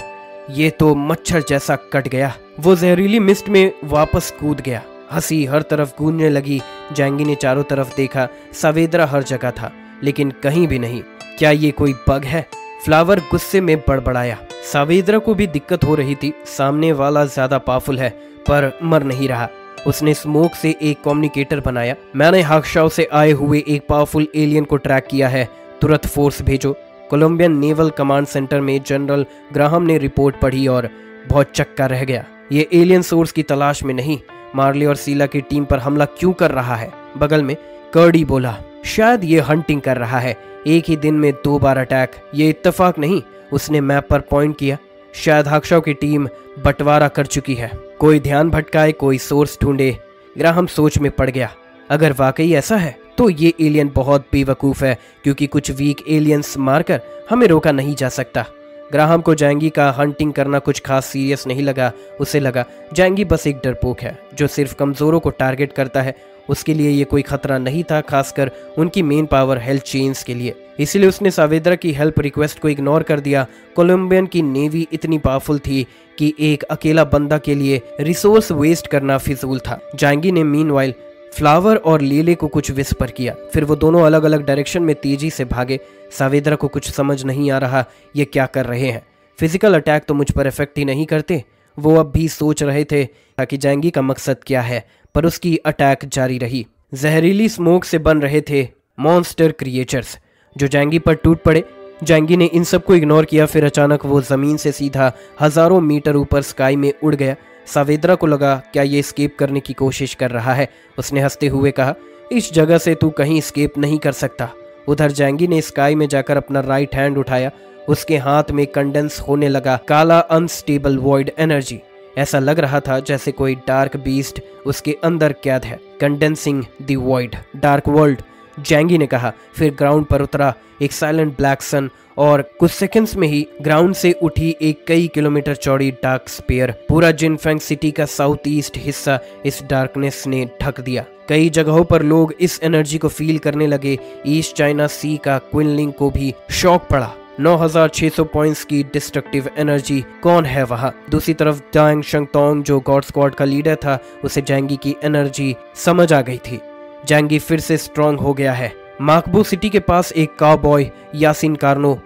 ये तो मच्छर जैसा कट गया। वो जहरीली मिस्ट में वापस कूद गया। हंसी हर तरफ गूंजने लगी। जैंगी ने चारों तरफ देखा, सावेद्रा हर जगह था लेकिन कहीं भी नहीं। क्या ये कोई बग है? फ्लावर गुस्से में बड़बड़ाया। सावेद्रा को भी दिक्कत हो रही थी, सामने वाला ज्यादा पावरफुल है पर मर नहीं रहा। उसने स्मोक से एक कम्युनिकेटर बनाया। मैंने हाक्शाओ से आए हुए एक पावरफुल एलियन को ट्रैक किया है, तुरंत फोर्स भेजो। कोलंबियन नेवल कमांड सेंटर में जनरल ग्राहम ने रिपोर्ट पढ़ी और बहुत चक्का रह गया। ये एलियन सोर्स की तलाश में नहीं, मार्ले और सीला की टीम पर हमला क्यों कर रहा है? बगल में कर्डी बोला, शायद ये हंटिंग कर रहा है। एक ही दिन में 2 बार अटैक, ये इत्तेफाक नहीं। उसने मैप पर पॉइंट किया। शायद हाक्शाओ की टीम बंटवारा कर चुकी है। कोई ध्यान भटकाए, कोई सोर्स ढूंढे। ग्राहम सोच में पड़ गया। अगर वाकई ऐसा है तो ये एलियन बहुत बेवकूफ है, क्योंकि कुछ वीक एलियंस मारकर हमें रोका नहीं जा सकता। ग्राहम को जैंगी का हंटिंग करना कुछ खास सीरियस नहीं लगा। उसे लगा जैंगी बस एक डरपोक है जो सिर्फ कमजोरों को टारगेट करता है। उसके लिए ये कोई खतरा नहीं था, खासकर उनकी मेन पावर हेल्थ चेन्स के लिए। इसलिए उसने सावेद्रा की हेल्प रिक्वेस्ट को इग्नोर कर दिया। कोलंबियन की नेवी इतनी पावरफुल थी कि एक अकेला बंदा के लिए रिसोर्स वेस्ट करना फिजूल था। जैंगी ने मीनवाइल फ्लावर और लीले को कुछ विस्पर किया, फिर वो दोनों अलग अलग डायरेक्शन में तेजी से भागे। सावेद्रा को कुछ समझ नहीं आ रहा ये क्या कर रहे हैं। फिजिकल अटैक तो मुझ पर इफेक्ट ही नहीं करते। वो अब भी सोच रहे थे कि जैंगी का मकसद क्या है, पर उसकी अटैक जारी रही। जहरीली स्मोक से बन रहे थे मॉन्स्टर क्रिएचर्स जो जैंगी पर टूट पड़े। जैंगी ने इन सबको इग्नोर किया। फिर अचानक वो जमीन से सीधा हजारों मीटर ऊपर स्काई में उड़ गया। सावेद्रा को लगा क्या ये एस्केप करने की कोशिश कर रहा है। उसने हंसते हुए कहा, इस जगह से तू कहीं एस्केप नहीं कर सकता। उधर जैंगी ने स्काई में जाकर अपना राइट हैंड उठाया। उसके हाथ में कंडेंस होने लगा काला अनस्टेबल वॉइड एनर्जी। ऐसा लग रहा था जैसे कोई डार्क बीस्ट उसके अंदर कैद है। Condensing the void, dark world, जैंगी ने कहा। फिर ग्राउंड पर उतरा एक साइलेंट ब्लैक सन और कुछ सेकंड्स में ही ग्राउंड से उठी एक कई किलोमीटर चौड़ी डार्क स्पेयर। पूरा जिनफेंग सिटी का साउथ ईस्ट हिस्सा इस डार्कनेस ने ढक दिया। कई जगहों पर लोग इस एनर्जी को फील करने लगे। ईस्ट चाइना सी का क्विनलिंग को भी शॉक पड़ा। 9600 पॉइंट्स की डिस्ट्रक्टिव एनर्जी, कौन है वहाँ? दूसरी तरफ डांग शंगतोंग जो गॉड स्क्वाड का लीडर था, उसे जैंगी की एनर्जी समझ आ गई थी। जैंगी फिर से स्ट्रांग हो गया है। माकबू सिटी के पास एक काउबॉय यासिन कार्नो,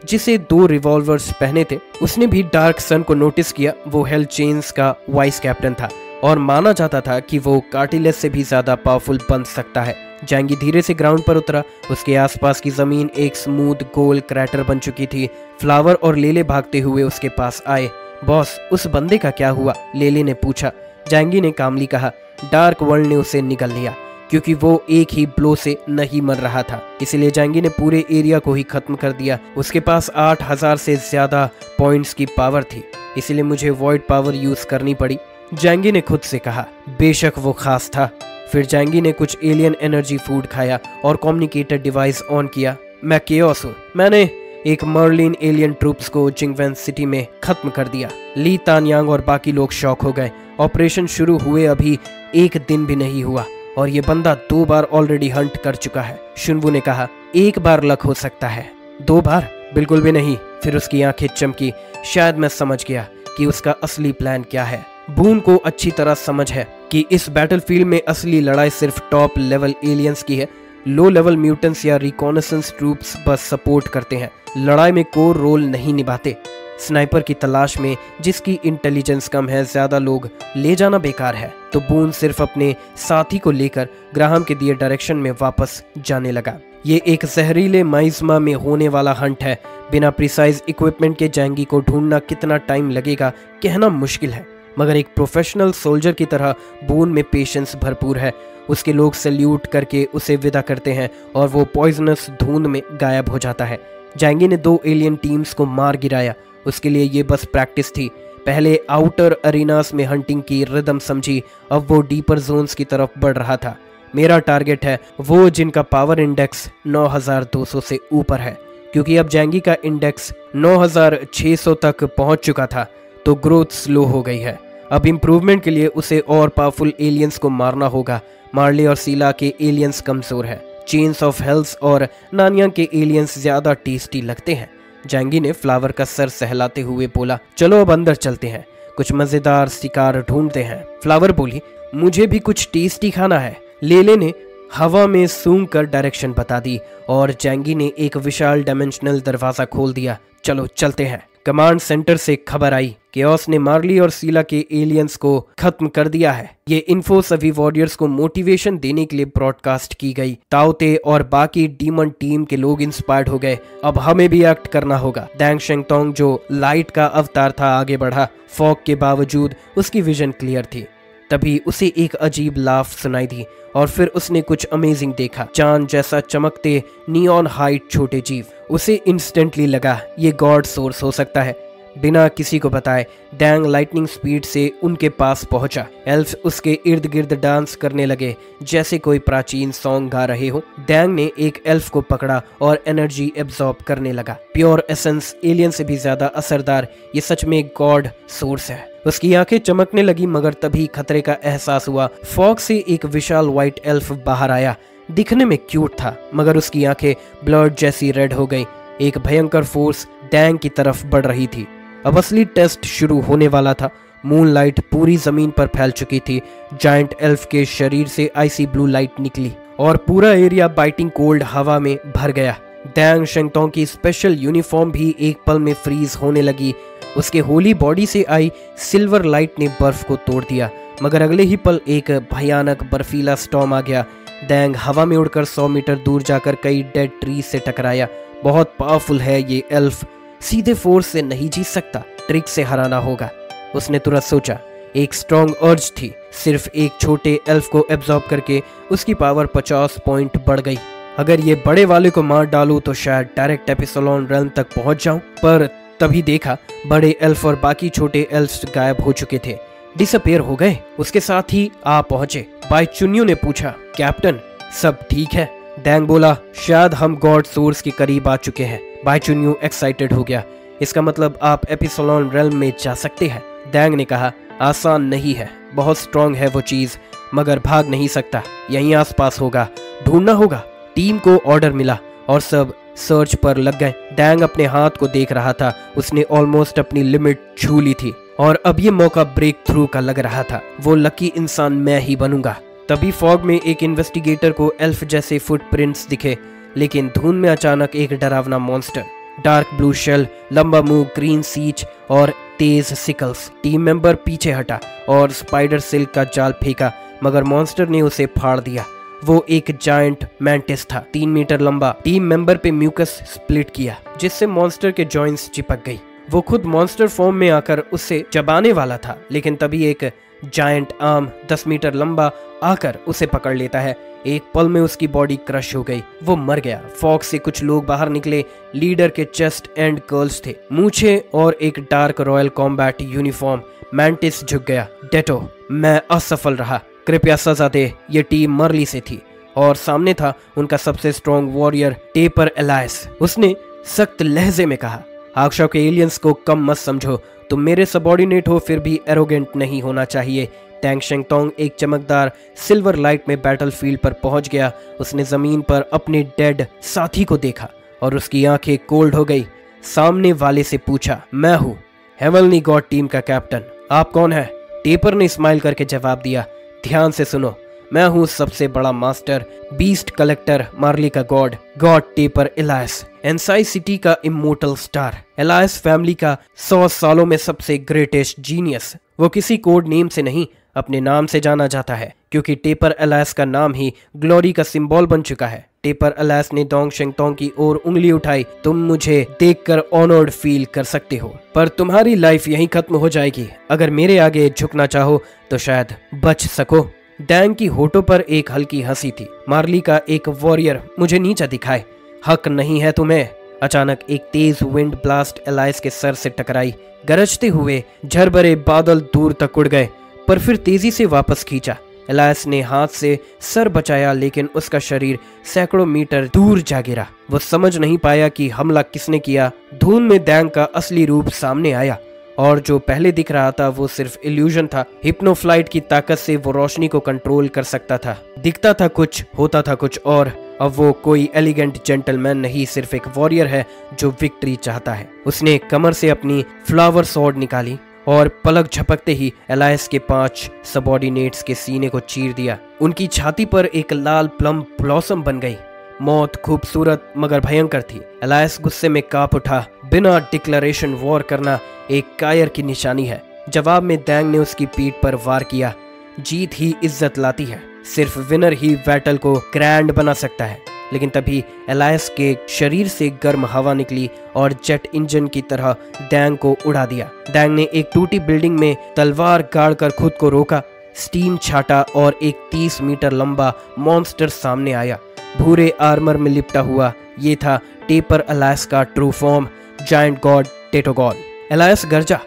जिसे 2 रिवॉल्वर्स पहने थे, उसने भी डार्क सन को नोटिस किया। वो हेल्थ चेन्स का वाइस कैप्टन था और माना जाता था कि वो कार्टिलेस से भी ज्यादा पावरफुल बन सकता है। जैंगी धीरे से ग्राउंड पर उतरा। उसके आसपास की जमीन एक स्मूथ गोल क्रैटर बन चुकी थी। फ्लावर और लेले भागते हुए उसके पास आए। बॉस, उस बंदे का क्या हुआ? लेले ने पूछा। जैंगी ने कामली कहा, डार्क वर्ल्ड ने उसे निगल लिया, क्योंकि वो एक ही ब्लो से नहीं मर रहा था। इसलिए जैंगी ने पूरे एरिया को ही खत्म कर दिया। उसके पास 8000 से ज्यादा पॉइंट्स की पावर थी, इसलिए मुझे वॉइड पावर यूज करनी पड़ी। जैंगी ने खुद से कहा, बेशक वो खास था। फिर जैंगी ने कुछ एलियन एनर्जी फूड खाया और कम्युनिकेटर डिवाइस ऑन किया। मैं केओस हूँ। मैंने एक मर्लिन एलियन ट्रूप्स को जिंगवेन सिटी में खत्म कर दिया। ली तानयांग और बाकी लोग शॉक हो गए। ऑपरेशन शुरू हुए अभी 1 दिन भी नहीं हुआ और ये बंदा 2 बार ऑलरेडी हंट कर चुका है। शुनवू ने कहा, 1 बार लक हो सकता है, 2 बार बिल्कुल भी नहीं। फिर उसकी आंखें चमकी। शायद मैं समझ गया कि उसका असली प्लान क्या है। बून को अच्छी तरह समझ है कि इस बैटलफील्ड में असली लड़ाई सिर्फ टॉप लेवल एलियंस की है। लो लेवल म्यूटेंट्स या रिकॉनेसेंस ट्रूप्स बस सपोर्ट करते हैं, लड़ाई में कोर रोल नहीं निभाते। स्नाइपर की तलाश में जिसकी इंटेलिजेंस कम है, ज्यादा लोग ले जाना बेकार है। तो बून सिर्फ अपने साथी को लेकर ग्राहम के दिए डायरेक्शन में वापस जाने लगा। ये एक जहरीले माइज्मा में होने वाला हंट है। बिना प्रिसाइज इक्विपमेंट के जैंगी को ढूंढना कितना टाइम लगेगा कहना मुश्किल है, मगर एक प्रोफेशनल सोल्जर की तरह बून में पेशेंस भरपूर है। उसके लोग सैल्यूट करके उसे विदा करते हैं और वो पॉइजनस धुंध में गायब हो जाता है। जैंगी ने 2 एलियन टीम्स को मार गिराया। उसके लिए ये बस प्रैक्टिस थी। पहले आउटर अरीनास में हंटिंग की रिदम समझी, अब वो डीपर जोन्स की तरफ बढ़ रहा था। मेरा टारगेट है वो जिनका पावर इंडेक्स 9200 से ऊपर है, क्योंकि अब जैंगी का इंडेक्स 9600 तक पहुंच चुका था, तो ग्रोथ स्लो हो गई है। अब इम्प्रूवमेंट के लिए उसे और पावरफुल एलियंस को मारना होगा। मार्ले और सीला के एलियंस कमजोर है। चेन्स ऑफ हेल्थ और नानियांग के एलियंस ज्यादा टेस्टी लगते हैं। जैंगी ने फ्लावर का सर सहलाते हुए बोला, चलो अब अंदर चलते हैं। कुछ मजेदार शिकार ढूंढते हैं। फ्लावर बोली, मुझे भी कुछ टेस्टी खाना है। लेले ने हवा में सूंघ कर डायरेक्शन बता दी और जैंगी ने एक विशाल डायमेंशनल दरवाजा खोल दिया। चलो चलते हैं। कमांड सेंटर से खबर आई, केओस ने मार्ली और सीला के एलियंस को खत्म कर दिया है। ये इन्फो सभी वॉरियर्स को मोटिवेशन देने के लिए ब्रॉडकास्ट की गई। ताओते और बाकी डीमन टीम के लोग इंस्पायर्ड हो गए। अब हमें भी एक्ट करना होगा। डैंग शेंगतोंग जो लाइट का अवतार था आगे बढ़ा। फॉग के बावजूद उसकी विजन क्लियर थी। तभी उसे एक अजीब लाफ सुनाई दी और फिर उसने कुछ अमेजिंग देखा। चांद जैसा चमकते नियॉन हाइट छोटे जीव। उसे इंस्टेंटली लगा ये गॉड सोर्स हो सकता है। बिना किसी को बताए डैंग लाइटनिंग स्पीड से उनके पास पहुंचा। एल्फ्स उसके इर्द गिर्द डांस करने लगे जैसे कोई प्राचीन सॉन्ग गा रहे हो। डैंग ने एक एल्फ को पकड़ा और एनर्जी एब्जॉर्ब करने लगा। प्योर एसेंस, एलियन से भी ज्यादा असरदार। ये सच में गॉड सोर्स है। उसकी आंखें चमकने लगी मगर तभी खतरे का एहसास हुआ। फॉग से एक विशाल व्हाइट एल्फ बाहर आया। दिखने में क्यूट था मगर उसकी आंखें ब्लड जैसी रेड हो गई। एक भयंकर फोर्स डैंग की तरफ बढ़ रही थी। अब असली टेस्ट शुरू होने वाला था। मूनलाइट पूरी जमीन पर फैल चुकी थी। जायंट एल्फ के शरीर से आइसी ब्लू लाइट निकली और पूरा एरिया बाइटिंग कोल्ड हवा में भर गया। डैंग शेंगतोंग की स्पेशल यूनिफॉर्म भी एक पल में फ्रीज होने लगी। उसके होली बॉडी से आई सिल्वर लाइट ने बर्फ को तोड़ दिया मगर अगले ही पल एक भयानक बर्फीला स्टॉर्म आ गया। डैंग हवा में उड़कर 100 मीटर दूर जाकर कई डेड ट्री से टकराया। बहुत पावरफुल है ये एल्फ, सीधे फोर्स से नहीं जीत सकता, ट्रिक से हराना होगा। उसने तुरंत सोचा। एक स्ट्रॉन्ग अर्ज थी। सिर्फ एक छोटे एल्फ को एब्जॉर्ब करके उसकी पावर 50 पॉइंट बढ़ गई। अगर ये बड़े वाले को मार डालूं तो शायद डायरेक्ट एपिसोलोन रेल्म तक पहुंच जाऊं। पर तभी देखा बड़े एल्फ और बाकी छोटे एल्फ्स गायब हो चुके थे, डिसअपियर हो गए। उसके साथ ही आ पहुंचे। बाइचुन्यू ने पूछा, कैप्टन सब ठीक है? डैंग बोला, शायद हम गॉड सोर्स के करीब आ चुके हैं। बाइचुन्यू एक्साइटेड हो गया, इसका मतलब आप एपिसोलोन रेल्म में जा सकते हैं। डैंग ने कहा, आसान नहीं है, बहुत स्ट्रॉन्ग है वो चीज, मगर भाग नहीं सकता, यहीं आसपास होगा, ढूंढना होगा। टीम को ऑर्डर मिला और सब सर्च पर लग गए। डैंग अपने हाथ को देख रहा था। उसने ऑलमोस्ट अपनी लिमिट छू ली थी और अब ये मौका ब्रेक थ्रू का लग रहा था। वो लकी इंसान मैं ही बनूंगा। तभी फॉग में एक इन्वेस्टिगेटर को एल्फ जैसे फुटप्रिंट्स दिखे, लेकिन धुंध में अचानक एक डरावना मॉन्स्टर, डार्क ब्लू शेल, लंबा मुंह, ग्रीन सीच और तेज सिकल्स। टीम मेंबर पीछे हटा और स्पाइडर सिल्क का जाल फेंका मगर मॉन्स्टर ने उसे फाड़ दिया। वो एक जायंट मैंटिस था, 3 मीटर लंबा। टीम मेंबर पे म्यूकस स्प्लिट किया जिससे मॉन्स्टर के जॉइंट्स चिपक गई। वो खुद मॉन्स्टर फॉर्म में आकर उसे चबाने वाला था, लेकिन तभी एक जायंट आर्म 10 मीटर लंबा आकर उसे पकड़ लेता है। एक पल में उसकी बॉडी क्रश हो गई, वो मर गया। फॉग से कुछ लोग बाहर निकले। लीडर के चेस्ट एंड कर्ल्स थे, मूछे और एक dark royal combat uniform. Mantis झुक गया। डेटो, मैं असफल रहा, कृपया सजा दे। ये टीम मर्ली से थी और सामने था उनका सबसे स्ट्रॉन्ग वॉरियर टेपर एलायस। उसने सख्त लहजे में कहा, आक्षा के एलियंस को कम मत समझो, तुम मेरे सबॉर्डिनेट हो, फिर भी एरोगेंट नहीं होना चाहिए। डैंग शेंगतोंग एक चमकदार सिल्वर लाइट में बैटलफील्ड पर पहुंच गया। उसने जमीन पर अपने डेड साथी को देखा और उसकी आंखें कोल्ड हो गई। सामने वाले से पूछा, मैं हूँ हेवनली गॉड टीम का कैप्टन, आप कौन है? टेपर ने स्माइल करके जवाब दिया, ध्यान से सुनो, मैं हूँ सबसे बड़ा मास्टर, बीस्ट कलेक्टर, मार्ली का गॉड टेपर एलायस, एनसाई सिटी का इमोर्टल स्टार, एलायस फैमिली का 100 सालों में सबसे ग्रेटेस्ट जीनियस। वो किसी कोड नेम से नहीं, अपने नाम से जाना जाता है, क्योंकि टेपर एलायस का नाम ही ग्लोरी का सिंबल बन चुका है। टेपर एलायस ने डोंग शेंगतोंग की ओर उंगली उठाई, तुम मुझे देखकर ऑनर्ड फील कर सकते हो, पर तुम्हारी लाइफ यहीं खत्म हो जाएगी। अगर मेरे आगे झुकना चाहो तो शायद बच सको। डैंग की होठों पर एक हल्की हंसी थी। मार्ली का एक वॉरियर मुझे नीचा दिखाए, हक नहीं है तुम्हें। अचानक एक तेज विंड ब्लास्ट एलायस के सर से टकराई। गरजते हुए झरभरे बादल दूर तक उड़ गए, पर फिर तेजी से वापस खींचा। एलायस ने हाथ से सर बचाया, लेकिन उसका शरीर सैकड़ों मीटर दूर जा गिरा। वो समझ नहीं पाया कि हमला किसने किया। धुंध में डैंग का असली रूप सामने आया और जो पहले दिख रहा था वो सिर्फ इल्यूजन था। हिप्नोफ्लाइट की ताकत से वो रोशनी को कंट्रोल कर सकता था। दिखता था कुछ, होता था कुछ और। अब वो कोई एलिगेंट जेंटलमैन नहीं, सिर्फ एक वॉरियर है जो विक्ट्री चाहता है। उसने कमर से अपनी फ्लावर सॉर्ड निकाली और पलक झपकते ही एलाइस के 5 सबऑर्डिनेट्स के सीने को चीर दिया। उनकी छाती पर एक लाल प्लम ब्लॉसम बन गई। मौत खूबसूरत मगर भयंकर थी। एलाइस गुस्से में कांप उठा। बिना डिक्लेरेशन वॉर करना एक कायर की निशानी है। जवाब में दैंग ने उसकी पीठ पर वार किया। जीत ही इज्जत लाती है, सिर्फ विनर ही बैटल को ग्रैंड बना सकता है। लेकिन तभी एलाइस के शरीर से गर्म हवा निकली और जेट इंजन की तरह दैंग को उड़ा दिया। दैंग ने एक टूटी बिल्डिंग में तलवार गाड़कर खुद को रोका। स्टीम छाटा और एक 30 मीटर लंबा मॉन्स्टर सामने आया, भूरे आर्मर में लिपटा हुआ। ये था टेपर एलाइस का ट्रू फॉर्म, जायंट गॉड टेटोगॉन। एलाइस गरजा,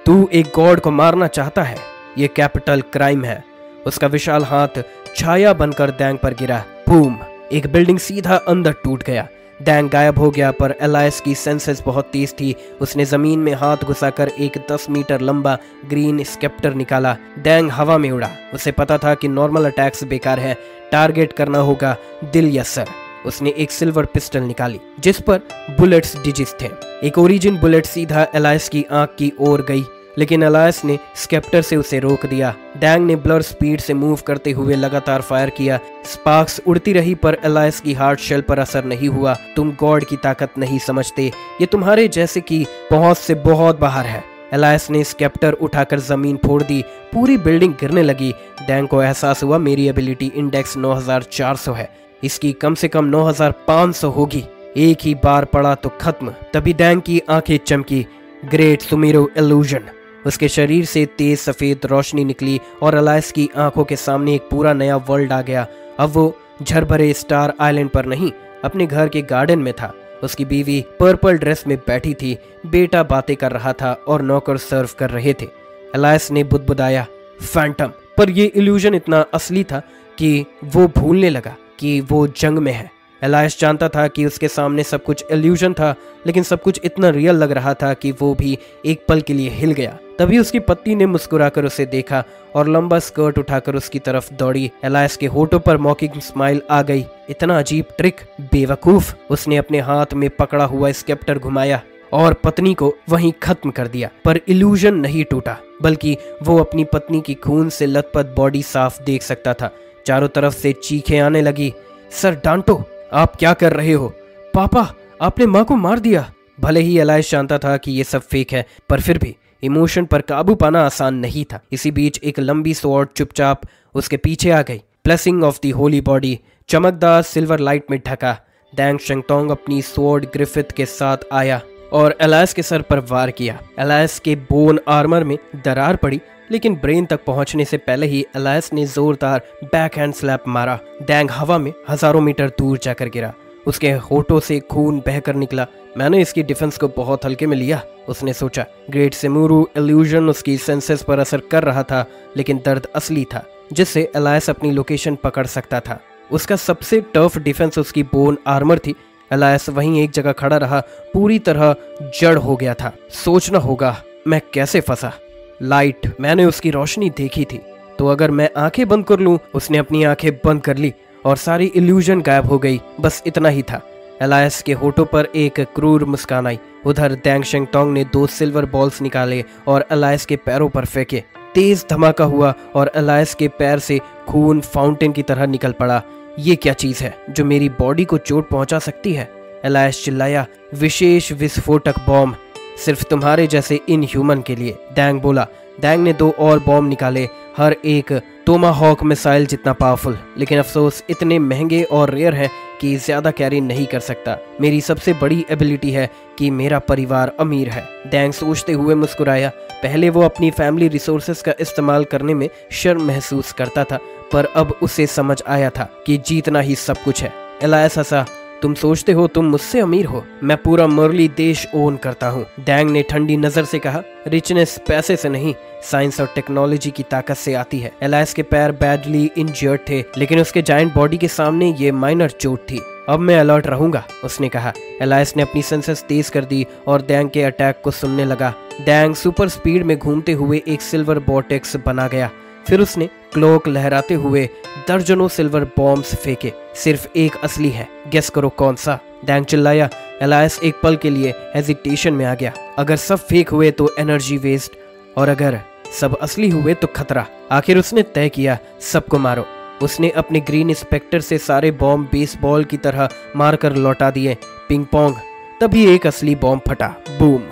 तू एक गॉड को मारना चाहता है? ये कैपिटल क्राइम है। उसका विशाल हाथ छाया बनकर दैंग पर गिरा। बूम! एक बिल्डिंग सीधा अंदर टूट गया। दैंग गायब हो गया, पर एलाइस की सेंसेस बहुत तेज थी। उसने जमीन में हाथ घुसाकर एक 10 मीटर लंबा ग्रीन स्केप्टर निकाला। दैंग हवा में उड़ा। उसे पता था कि नॉर्मल अटैक्स बेकार है, टारगेट करना होगा दिल या सर। उसने एक सिल्वर पिस्टल निकाली जिस पर बुलेट्स डिजिट्स थे। एक ओरिजिन बुलेट सीधा एलाइस की आंख की ओर गई, लेकिन एलाइस ने स्केप्टर से उसे रोक दिया। दैंग ने ब्लर स्पीड से मूव करते हुए लगातार फायर किया। स्पार्क्स उड़ती रही, पर एलाइस की हार्ट शेल पर असर नहीं हुआ। तुम गॉड की ताकत नहीं समझते, ये तुम्हारे जैसे की पहुंच से बहुत बाहर है। एलाइस ने स्केप्टर उठाकर जमीन फोड़ दी। पूरी बिल्डिंग गिरने लगी। दैंग को एहसास हुआ मेरी एबिलिटी इंडेक्स 9400 है, इसकी कम से कम 9500 होगी। एक ही बार पड़ा तो खत्म। तभी दैंग की आंखें चमकी। ग्रेट सुमेरो इल्यूजन। उसके शरीर से तेज सफेद रोशनी निकली और एलाइस की आंखों के सामने एक पूरा नया वर्ल्ड आ गया। अब वो झरभरे स्टार आइलैंड पर नहीं, अपने घर के गार्डन में था। उसकी बीवी पर्पल ड्रेस में बैठी थी, बेटा बातें कर रहा था और नौकर सर्व कर रहे थे। एलाइस ने बुदबुदाया, फैंटम। पर ये इल्यूजन इतना असली था कि वो भूलने लगा कि वो जंग में है। एलाइस जानता था कि उसके सामने सब कुछ इल्यूजन था, लेकिन सब कुछ इतना रियल लग रहा था कि वो भी एक पल के लिए हिल गया। तभी उसकी पत्नी ने मुस्कुराकर उसे देखा और लंबा स्कर्ट उठाकर उसकी तरफ दौड़ी। एलाइस के होठों पर मॉकिंग स्माइल आ गई। इतना अजीब ट्रिक, बेवकूफ। उसने अपने हाथ में पकड़ा हुआ स्केप्टर घुमाया और पत्नी को वहीं खत्म कर दिया। पर इल्यूजन नहीं टूटा, बल्कि वो अपनी पत्नी की खून से लथपथ बॉडी साफ देख सकता था। चारों तरफ से चीखें आने लगी। सर डांटो, आप क्या कर रहे हो? पापा, आपने माँ को मार दिया। भले ही एलाइस जानता था कि ये सब फेक है, पर फिर भी इमोशन पर काबू पाना आसान नहीं था। इसी बीच एक लंबी स्वॉर्ड चुपचाप उसके पीछे आ गई। Blessing of the Holi body चमकदार सिल्वर लाइट में ढका। दैंग शंगतोंग अपनी स्वॉर्ड ग्रिफिथ के साथ आया और एलाइस के सर पर वार किया। एलाइस के बोन आर्मर में दरार पड़ी, लेकिन ब्रेन तक पहुंचने से पहले ही एलाइस ने जोरदार बैकहैंड स्लैप मारा। दैंग हवा में हजारों मीटर दूर जाकर गिरा। उसके होठों से खून बहकर निकला। मैंने इसकी डिफेंस को बहुत हल्के में लिया, उसने सोचा। ग्रेट सेमुरू इल्यूजन उसकी सेंसेस पर असर कर रहा था, लेकिन दर्द असली था, जिससे एलाइस अपनी लोकेशन पकड़ सकता था। उसका सबसे टफ डिफेंस उसकी बोन आर्मर थी। एलाइस वहीं एक जगह खड़ा रहा, पूरी तरह जड़ हो गया था। सोचना होगा मैं कैसे फंसा। लाइट, मैंने उसकी रोशनी देखी थी, तो अगर मैं आंखें बंद कर लूं। उसने अपनी आंखें बंद कर ली और सारी इल्यूजन गायब हो गई। बस इतना ही था। एलाइस के होठों पर एक क्रूर मुस्कान आई। उधर दैंग शंगतोंग ने 2 सिल्वर बॉल्स निकाले और एलाइस के पैरों पर फेंके। तेज धमाका हुआ और एलाइस के पैर से खून फाउंटेन की तरह निकल पड़ा। ये क्या चीज है जो मेरी बॉडी को चोट पहुंचा सकती है? एलाइस चिल्लाया। विशेष विस्फोटक बॉम्ब, सिर्फ तुम्हारे जैसे इनह्यूमन के लिए, दैंग बोला। दैंग ने 2 और बॉम्ब निकाले, हर एक टोमाहॉक मिसाइल जितना पावरफुल, लेकिन अफसोस इतने महंगे और रेयर है कि ज्यादा कैरी नहीं कर सकता। मेरी सबसे बड़ी एबिलिटी है कि मेरा परिवार अमीर है। दैंग सोचते हुए मुस्कुराया। पहले वो अपनी फैमिली रिसोर्सेज का इस्तेमाल करने में शर्म महसूस करता था, पर अब उसे समझ आया था कि जीतना ही सब कुछ है। एलाइस हंसा। तुम सोचते हो तुम मुझसे अमीर हो? मैं पूरा मर्ली देश ओन करता हूँ। दैंग ने ठंडी नजर से कहा। रिचनेस पैसे से नहीं, साइंस और टेक्नोलॉजी की ताकत से आती है। एलाइस के पैर बैडली इंजर्ड थे, लेकिन उसके जायंट बॉडी के सामने ये माइनर चोट थी। अब मैं अलर्ट रहूंगा, उसने कहा। एलाइस ने अपनी सेंसेस तेज कर दी और दैंग के अटैक को सुनने लगा। दैंग सुपर स्पीड में घूमते हुए एक सिल्वर बॉर्टेक्स बना गया। फिर उसने क्लोक लहराते हुए दर्जनों सिल्वर बॉम्ब्स फेंके। सिर्फ एक असली है, गेस करो कौन सा? दैंग चिल्लाया। एलाइस एक पल के लिए हेजिटेशन में आ गया। अगर सब फेक हुए तो एनर्जी वेस्ट, और अगर सब असली हुए तो खतरा। आखिर उसने तय किया, सबको मारो। उसने अपने ग्रीन इंस्पेक्टर से सारे बॉम्ब बेसबॉल की तरह मारकर लौटा दिए, पिंग पोंग। तभी एक असली बॉम्ब फटा, बूम।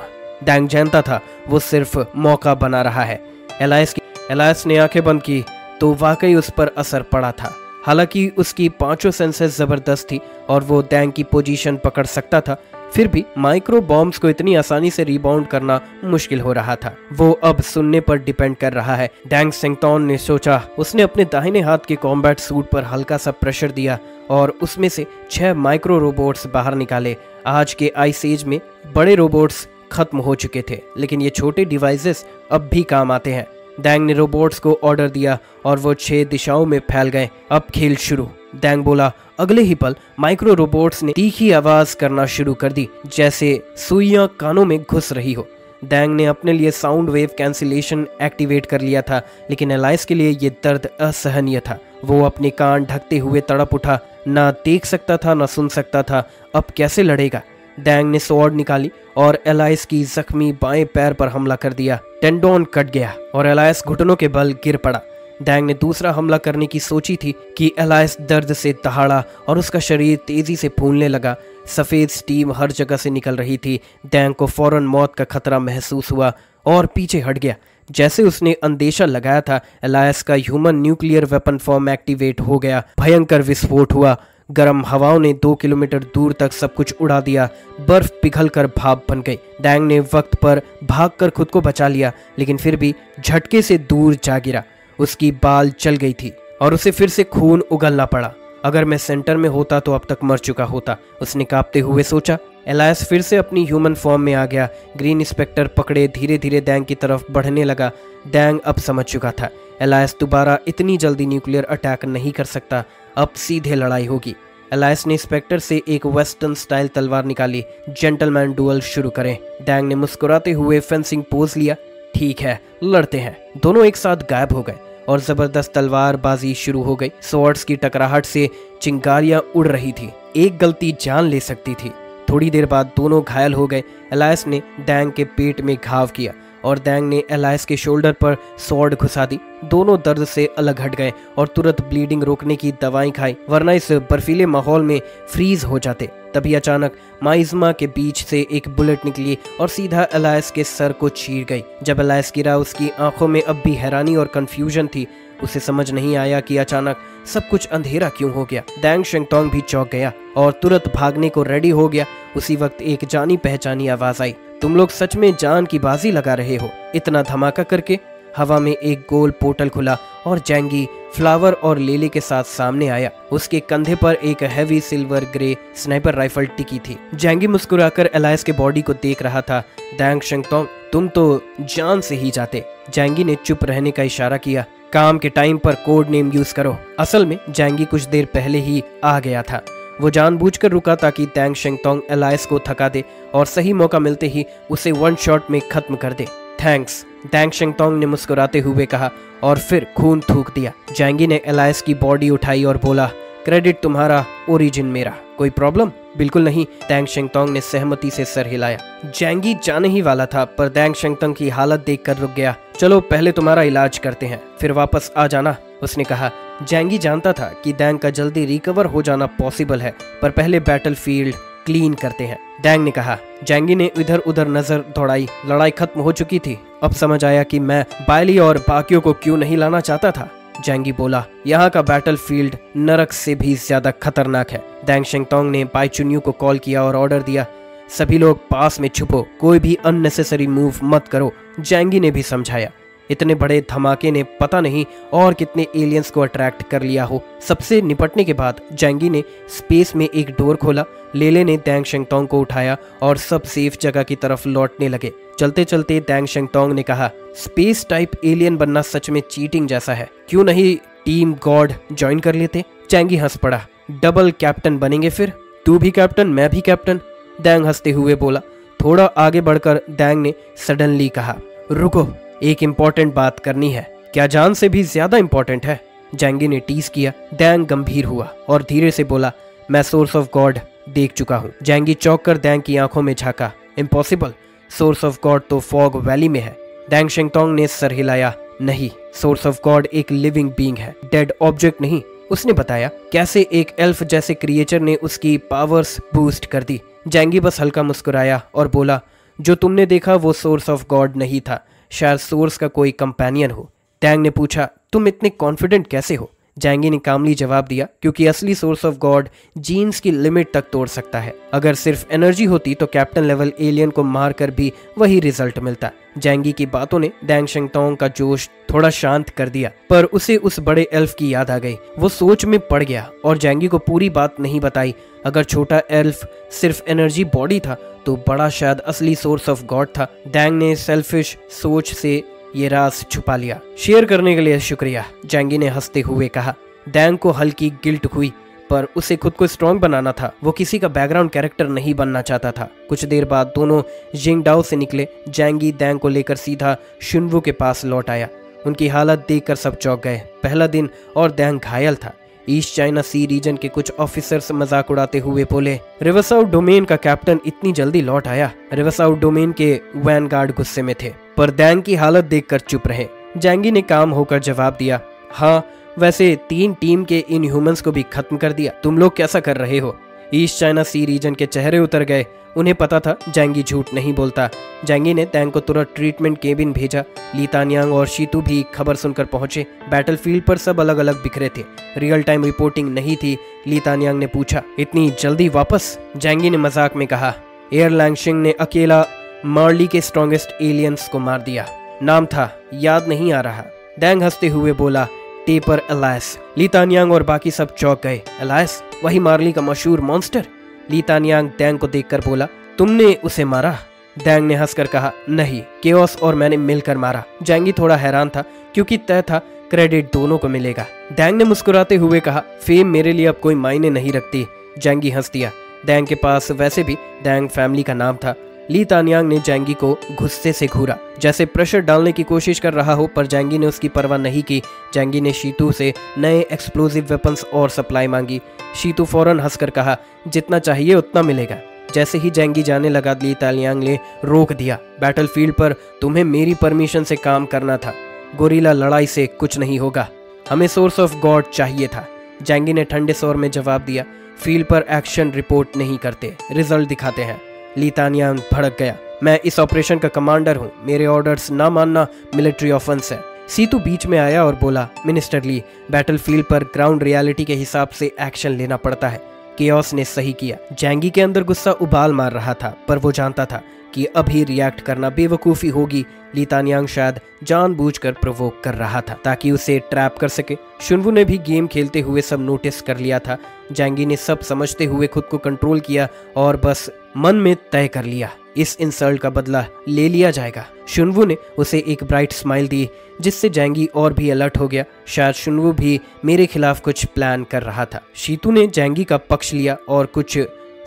डैंग जानता था वो सिर्फ मौका बना रहा है। एलाइस ने आंखें बंद की तो वाकई उस पर असर पड़ा था। हालांकि उसकी पांचों सेंसेस जबरदस्त थी और वो डैंग की पोजीशन पकड़ सकता था, फिर भी माइक्रो बॉम्ब्स को इतनी आसानी से रिबाउंड करना मुश्किल हो रहा था। वो अब सुनने पर डिपेंड कर रहा है, डैंग सेंगतोन ने सोचा। उसने अपने दाहिने हाथ के कॉम्बैट सूट पर हल्का सा प्रेशर दिया और उसमें से 6 माइक्रो रोबोट्स बाहर निकाले। आज के आइस एज में बड़े रोबोट्स खत्म हो चुके थे, लेकिन ये छोटे डिवाइसेस अब भी काम आते हैं। डैंग ने रोबोट्स को ऑर्डर दिया और वो 6 दिशाओं में फैल गए। अब खेल शुरू, डैंग बोला। अगले ही पल माइक्रो रोबोट्स ने तीखी आवाज करना शुरू कर दी, जैसे सुइयां कानों में घुस रही हो। डैंग ने अपने लिए साउंड वेव कैंसिलेशन एक्टिवेट कर लिया था, लेकिन एलाइस के लिए ये दर्द असहनीय था। वो अपने कान ढकते हुए तड़प उठा, ना देख सकता था ना सुन सकता था। अब कैसे लड़ेगा? डैंग ने स्वॉर्ड निकाली और एलाइस की जख्मी बाएं पैर पर हमला कर दिया। टेंडोन कट गया और एलाइस घुटनों के बल गिर पड़ा। डैंग ने दूसरा हमला करने की सोची थी कि एलाइस दर्द से दहाड़ा और उसका शरीर तेजी से फूलने लगा। सफेद स्टीम हर जगह से निकल रही थी। डैंग को फौरन मौत का खतरा महसूस हुआ और पीछे हट गया। जैसे उसने अंदेशा लगाया था, एलाइस का human nuclear weapon form activate हो गया। भयंकर विस्फोट हुआ। गर्म हवाओं ने 2 किलोमीटर दूर तक सब कुछ उड़ा दिया। बर्फ पिघलकर भाप बन गई। डैंग ने वक्त पर भागकर खुद को बचा लिया, लेकिन फिर भी झटके से दूर जा गिरा। उसकी बाल चल गई थी और उसे फिर से खून उगलना पड़ा। अगर मैं सेंटर में होता तो अब तक मर चुका होता, उसने कांपते हुए सोचा। एलाइस फिर से अपनी ह्यूमन फॉर्म में आ गया। ग्रीन इंस्पेक्टर पकड़े धीरे धीरे डैंग की तरफ बढ़ने लगा। डैंग अब समझ चुका था, एलाइस दोबारा इतनी जल्दी न्यूक्लियर अटैक नहीं कर सकता। अब सीधे लड़ाई होगी। एलाइस ने इंस्पेक्टर से एक वेस्टर्न स्टाइल तलवार निकाली। जेंटलमैन डुअल शुरू करें। डैंग ने मुस्कुराते हुए फेंसिंग पोज लिया। ठीक है, लड़ते हैं। दोनों एक साथ गायब हो गए और जबरदस्त तलवारबाजी शुरू हो गई। स्वॉर्ड्स की टकराहट से चिंगारियां उड़ रही थी। एक गलती जान ले सकती थी। थोड़ी देर बाद दोनों घायल हो गए। एलाइस ने डैंग के पेट में घाव किया और डैंग ने एलाइस के शोल्डर पर स्वॉर्ड घुसा दी। दोनों दर्द से अलग हट गए और तुरंत ब्लीडिंग रोकने की दवाएं खाई, वरना इस बर्फीले माहौल में फ्रीज हो जाते। तभी अचानक माइज्मा के बीच से एक बुलेट निकली और सीधा एलाइस के सर को चीर गई। जब एलाइस गिरा, उसकी आंखों में अब भी हैरानी और कंफ्यूजन थी। उसे समझ नहीं आया कि अचानक सब कुछ अंधेरा क्यों हो गया। डैंग शेंगतोंग भी चौंक गया और तुरंत भागने को रेडी हो गया। उसी वक्त एक जानी पहचानी आवाज आई, तुम लोग सच में जान की बाजी लगा रहे हो? इतना धमाका करके हवा में एक गोल पोर्टल खुला और जैंगी फ्लावर और लेले के साथ सामने आया। उसके कंधे पर एक heavy silver grey sniper rifle टिकी थी। जैंगी मुस्कुराकर एलाइस के बॉडी को देख रहा था। डैंग शेंगतोंग, तुम तो जान से ही जाते। जैंगी ने चुप रहने का इशारा किया। काम के टाइम पर कोड नेम यूज करो। असल में जैंगी कुछ देर पहले ही आ गया था। वो जानबूझकर रुका ताकि डैंग शेंगतोंग एलाइस को थका दे और सही मौका मिलते ही उसे 1 शॉट में खत्म कर दे। थैंक्स, डैंग शेंगतोंग ने मुस्कुराते हुए कहा और फिर खून थूक दिया। जैंगी ने एलाइस की बॉडी उठाई और बोला, क्रेडिट तुम्हारा, ओरिजिन मेरा। कोई प्रॉब्लम? बिल्कुल नहीं, डैंग शेंगतोंग ने सहमति से सर हिलाया। जैंगी जाने ही वाला था, पर डैंग शेंगतोंग की हालत देखकर रुक गया। चलो पहले तुम्हारा इलाज करते हैं, फिर वापस आ जाना, उसने कहा। जैंगी जानता था कि डैंग का जल्दी रिकवर हो जाना पॉसिबल है, पर पहले बैटलफील्ड क्लीन करते हैं, डैंग ने कहा। जैंगी ने इधर उधर नजर दौड़ाई। लड़ाई खत्म हो चुकी थी। अब समझ आया कि मैं बायली और बाकियों को क्यों नहीं लाना चाहता था। जैंगी बोला, यहाँ का बैटलफील्ड नरक से भी ज्यादा खतरनाक है। डैंग शेंगतोंग ने पाइचुन्यू को कॉल किया और ऑर्डर दिया, सभी लोग पास में छुपो, कोई भी अननेसेसरी मूव मत करो। जैंगी ने भी समझाया। इतने बड़े धमाके ने पता नहीं और कितने एलियंस को अट्रैक्ट कर लिया हो। सबसे निपटने के बाद जैंगी ने स्पेस में एक डोर खोला। लेले ने डैंग शेंगतोंग को उठाया और सब सेफ जगह की तरफ लौटने लगे। चलते चलते डैंग शेंगतोंग ने कहा, स्पेस टाइप एलियन बनना सच में चीटिंग जैसा है। क्यों नहीं टीम गॉड ज्वाइन कर लेते? जैंगी हंस पड़ा। डबल कैप्टन बनेंगे फिर, तू भी कैप्टन मैं भी कैप्टन, डैंग हंसते हुए बोला। थोड़ा आगे बढ़कर डैंग ने सडनली कहा, रुको, एक इम्पोर्टेंट बात करनी है। क्या जान से भी ज्यादा इम्पोर्टेंट है? जैंगी ने टीज किया। डैंग गंभीर हुआ और धीरे से बोला, मैं सोर्स ऑफ गॉड देख चुका हूँ। जैंगी चौंक कर डैंग की आंखों में झांका। इम्पॉसिबल, सोर्स ऑफ गॉड तो फॉग वैली में है। डैंग शिंगतोंग ने सर हिलाया। नहीं, सोर्स ऑफ गॉड एक लिविंग बीइंग है, डेड ऑब्जेक्ट नहीं। उसने बताया कैसे एक एल्फ जैसे क्रिएचर ने उसकी पावर्स बूस्ट कर दी। जैंगी बस हल्का मुस्कुराया और बोला, जो तुमने देखा वो सोर्स ऑफ गॉड नहीं था, शायद सोर्स का कोई कंपेनियन हो। डैंग ने पूछा, तुम इतने कॉन्फिडेंट कैसे हो? जैंगी ने कामली जवाब दिया, क्योंकि असली सोर्स ऑफ गॉड जीन्स की लिमिट तक तोड़ सकता है। अगर सिर्फ एनर्जी होती तो कैप्टन लेवल एलियन को मारकर भी वही रिजल्ट मिलता। जैंगी की बातों ने डैंग शिंगतोंग का जोश थोड़ा शांत कर दिया, पर उसे उस बड़े एल्फ की याद आ गई। वो सोच में पड़ गया और जैंगी को पूरी बात नहीं बताई। अगर छोटा एल्फ सिर्फ एनर्जी बॉडी था तो बड़ा शायद असली सोर्स ऑफ गॉड था। डैंग ने सेल्फिश सोच से ये राज छुपा लिया। शेयर करने के लिए शुक्रिया, जैंगी ने हंसते हुए कहा। डैंग को हल्की गिल्ट हुई, पर उसे खुद को स्ट्रॉन्ग बनाना था। वो किसी का बैकग्राउंड कैरेक्टर नहीं बनना चाहता था। कुछ देर बाद दोनों जिंगडाओ से निकले। जैंगी डैंग को लेकर सीधा शुनवू के पास लौट आया। उनकी हालत देखकर सब चौंक गए। पहला दिन और डैंग घायल था। ईस्ट चाइना सी रीजन के कुछ ऑफिसर्स मजाक उड़ाते हुए बोले, रिवरसाउथ डोमेन का कैप्टन इतनी जल्दी लौट आया। रिवरसाउथ डोमेन के वैनगार्ड गुस्से में थे, पर डैंग की हालत देखकर चुप रहे। जैंगी ने काम होकर जवाब दिया, हाँ, वैसे 3 टीम के इन ह्यूमंस को भी खत्म कर दिया। तुम लोग कैसा कर रहे हो? ईस्ट चाइना सी रीजन के चेहरे उतर गए। उन्हें पता था जैंगी झूठ नहीं बोलता। जैंगी ने डैंग को तुरंत ट्रीटमेंट केबिन भेजा। ली तानियांग और शीतू भी खबर सुनकर पहुंचे। बैटलफील्ड पर सब अलग अलग बिखरे थे। रियल टाइम रिपोर्टिंग नहीं थी। ली तानियांग ने पूछा, इतनी जल्दी वापस? जैंगी ने मजाक में कहा, एयर लैंगशिंग ने अकेला मार्ली के स्ट्रॉन्गेस्ट एलियंस को मार दिया। नाम था, याद नहीं आ रहा। डैंग हंसते हुए बोला, टेपर एलायस। ली तानियांग और बाकी सब चौंक गए। एलायस, वही मार्ली का मशहूर मॉन्स्टर? ली तानियांग डैंग को देखकर बोला, तुमने उसे मारा? डैंग ने हंसकर कहा, नहीं, केओस और मैंने मिलकर मारा। जैंगी थोड़ा हैरान था, क्योंकि तय था क्रेडिट दोनों को मिलेगा। डैंग ने मुस्कुराते हुए कहा, फेम मेरे लिए अब कोई मायने नहीं रखती। जैंगी हंस दिया। डैंग के पास वैसे भी डैंग फैमिली का नाम था। ली तानियांग ने जैंगी को गुस्से से घूरा, जैसे प्रेशर डालने की कोशिश कर रहा हो, पर जैंगी ने उसकी परवाह नहीं की। जैंगी ने शीतू से नए एक्सप्लोजिव वेपन्स और सप्लाई मांगी। शीतू फौरन हंसकर कहा, जितना चाहिए उतना मिलेगा। जैसे ही जैंगी जाने लगा, ली तानियांग ने रोक दिया, बैटलफील्ड पर तुम्हें मेरी परमिशन से काम करना था। गोरिल्ला लड़ाई से कुछ नहीं होगा। हमें सोर्स ऑफ गॉड चाहिए था। जैंगी ने ठंडे स्वर में जवाब दिया, फील्ड पर एक्शन रिपोर्ट नहीं करते, रिजल्ट दिखाते हैं। ली तानियांग भड़क गया, मैं इस ऑपरेशन का कमांडर हूँ, मेरे ऑर्डर्स ना मानना मिलिट्री ऑफेंस है। सीतू बीच में आया और बोला, मिनिस्टर ली, बैटलफील्ड पर ग्राउंड रियलिटी के हिसाब से एक्शन लेना पड़ता है। केओस ने सही किया। जैंगी के अंदर गुस्सा उबाल मार रहा था, पर वो जानता था कि अभी रिएक्ट करना बेवकूफ़ी होगी। ली तानियांग शायद जानबूझकर प्रोवोक कर रहा था ताकि उसे ट्रैप कर सके। शुनवू ने भी गेम खेलते हुए सब नोटिस कर लिया था। जैंगी ने सब समझते हुए खुद को कंट्रोल किया और बस मन में तय कर लिया, इस इंसल्ट का बदला ले लिया जाएगा। शुनवू ने उसे एक ब्राइट स्माइल दी, जिससे जैंगी और भी अलर्ट हो गया। शायद शुनवू भी मेरे खिलाफ कुछ प्लान कर रहा था। शीतू ने जैंगी का पक्ष लिया और कुछ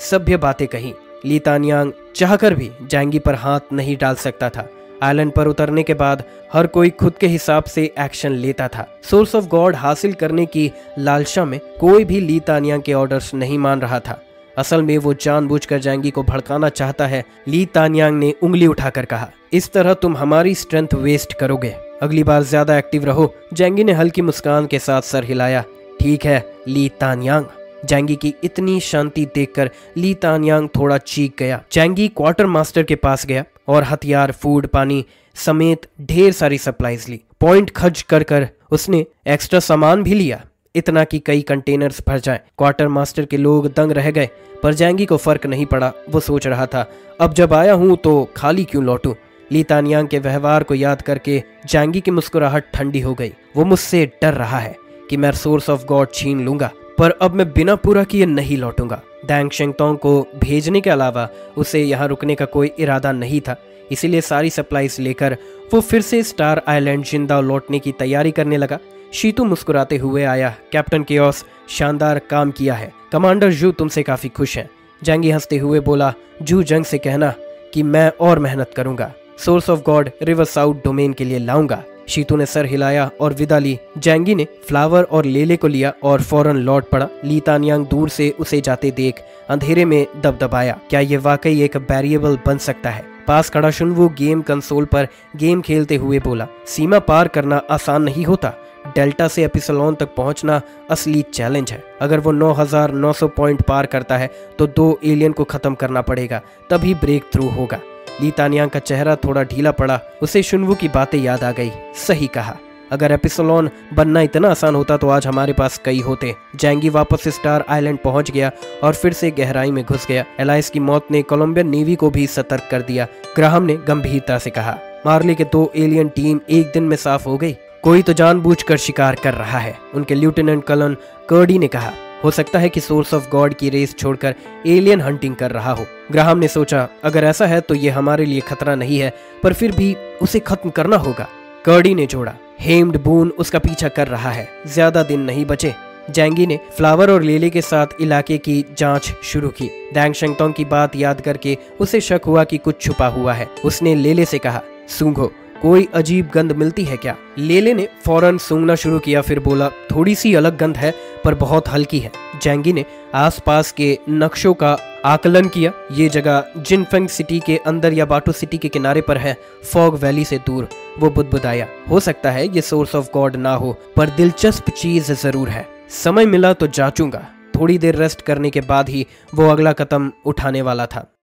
सभ्य बातें कही। ली तानियांग चाहकर भी जैंगी पर हाथ नहीं डाल सकता था। आइलैंड पर उतरने के बाद हर कोई खुद के हिसाब से एक्शन लेता था। सोर्स ऑफ गॉड हासिल करने की लालसा में कोई भी ली तानियांग के ऑर्डर्स नहीं मान रहा था। असल में वो जानबूझकर जैंगी को भड़काना चाहता है। ली तानियांग ने उंगली उठाकर कहा, इस तरह तुम हमारी स्ट्रेंथ वेस्ट करोगे, अगली बार ज्यादा एक्टिव रहो। जैंगी ने हल्की मुस्कान के साथ सर हिलाया, ठीक है ली तानियांग। जैंगी की इतनी शांति देखकर ली तानियांग थोड़ा चीख गया। जैंगी क्वार्टर मास्टर के पास गया और हथियार, फूड, पानी समेत ढेर सारी सप्लाईज ली। पॉइंट खर्च कर कर उसने एक्स्ट्रा सामान भी लिया, इतना कि कई कंटेनर्स भर जाएं। क्वार्टर मास्टर के लोग दंग रह गए, पर जैंगी को फर्क नहीं पड़ा। वो सोच रहा था, अब जब आया हूं तो खाली क्यों लौटूं। ली तानियांग के व्यवहार को याद करके जैंगी की मुस्कुराहट ठंडी हो गई। वो मुझसे डर रहा है कि मैं सोर्स ऑफ गॉड छीन लूंगा, पर अब मैं बिना पूरा किए नहीं लौटूंगा। डैंग शिंगतोंग को भेजने के अलावा उसे यहाँ रुकने का कोई इरादा नहीं था, इसीलिए सारी सप्लाईज लेकर वो फिर से स्टार आइलैंड जिंदा लौटने की तैयारी करने लगा। शीतू मुस्कुराते हुए आया, कैप्टन केओस, शानदार काम किया है। कमांडर जू तुमसे काफी खुश हैं। जैंगी हंसते हुए बोला, जू जंग से कहना कि मैं और मेहनत करूंगा, सोर्स ऑफ गॉड रिवरसाउथ डोमेन के लिए लाऊंगा। शीतू ने सर हिलाया और विदा ली। जैंगी ने फ्लावर और लेले को लिया और फौरन लौट पड़ा। ली तानियांग दूर से उसे जाते देख अंधेरे में दबदबाया, क्या ये वाकई एक वेरिएबल बन सकता है? पास खड़ा शुनवू गेम कंसोल पर गेम खेलते हुए बोला, सीमा पार करना आसान नहीं होता। डेल्टा से एपिसलोन तक पहुंचना असली चैलेंज है। अगर वो 9900 पॉइंट पार करता है तो 2 एलियन को खत्म करना पड़ेगा, तभी ब्रेक थ्रू होगा। ली तानियांग का चेहरा थोड़ा ढीला पड़ा। उसे शुनवू की बातें याद आ गई। सही कहा, अगर एपिसलोन बनना इतना आसान होता तो आज हमारे पास कई होते। जैंगी वापस स्टार आइलैंड पहुंच गया और फिर से गहराई में घुस गया। एलाइस की मौत ने कोलंबियन नेवी को भी सतर्क कर दिया। ग्राहम ने गंभीरता से कहा, मार्ली के 2 एलियन टीम एक दिन में साफ हो गई। कोई तो जानबूझकर शिकार कर रहा है, उनके लेफ्टिनेंट कर्नल कर्डी ने कहा। हो सकता है कि सोर्स ऑफ गॉड की रेस छोड़कर एलियन हंटिंग कर रहा हो। ग्राहम ने सोचा, अगर ऐसा है तो ये हमारे लिए खतरा नहीं है, पर फिर भी उसे खत्म करना होगा। कर्डी ने जोड़ा, हेम्ड बून उसका पीछा कर रहा है, ज्यादा दिन नहीं बचे। जैंगी ने फ्लावर और लेले के साथ इलाके की जांच शुरू की। डैंग शंगतोंग की बात याद करके उसे शक हुआ कि कुछ छुपा हुआ है। उसने लेले से कहा, सूंघो, कोई अजीब गंध मिलती है क्या? लेले ने फौरन सूंघना शुरू किया, फिर बोला, थोड़ी सी अलग गंध है पर बहुत हल्की है। जैंगी ने आसपास के नक्शों का आकलन किया। ये जगह जिनफेंग सिटी के अंदर या बाटो सिटी के किनारे पर है, फॉग वैली से दूर। वो बुदबुदाया, हो सकता है ये सोर्स ऑफ गॉड ना हो, पर दिलचस्प चीज जरूर है। समय मिला तो जांचूंगा। थोड़ी देर रेस्ट करने के बाद ही वो अगला कदम उठाने वाला था।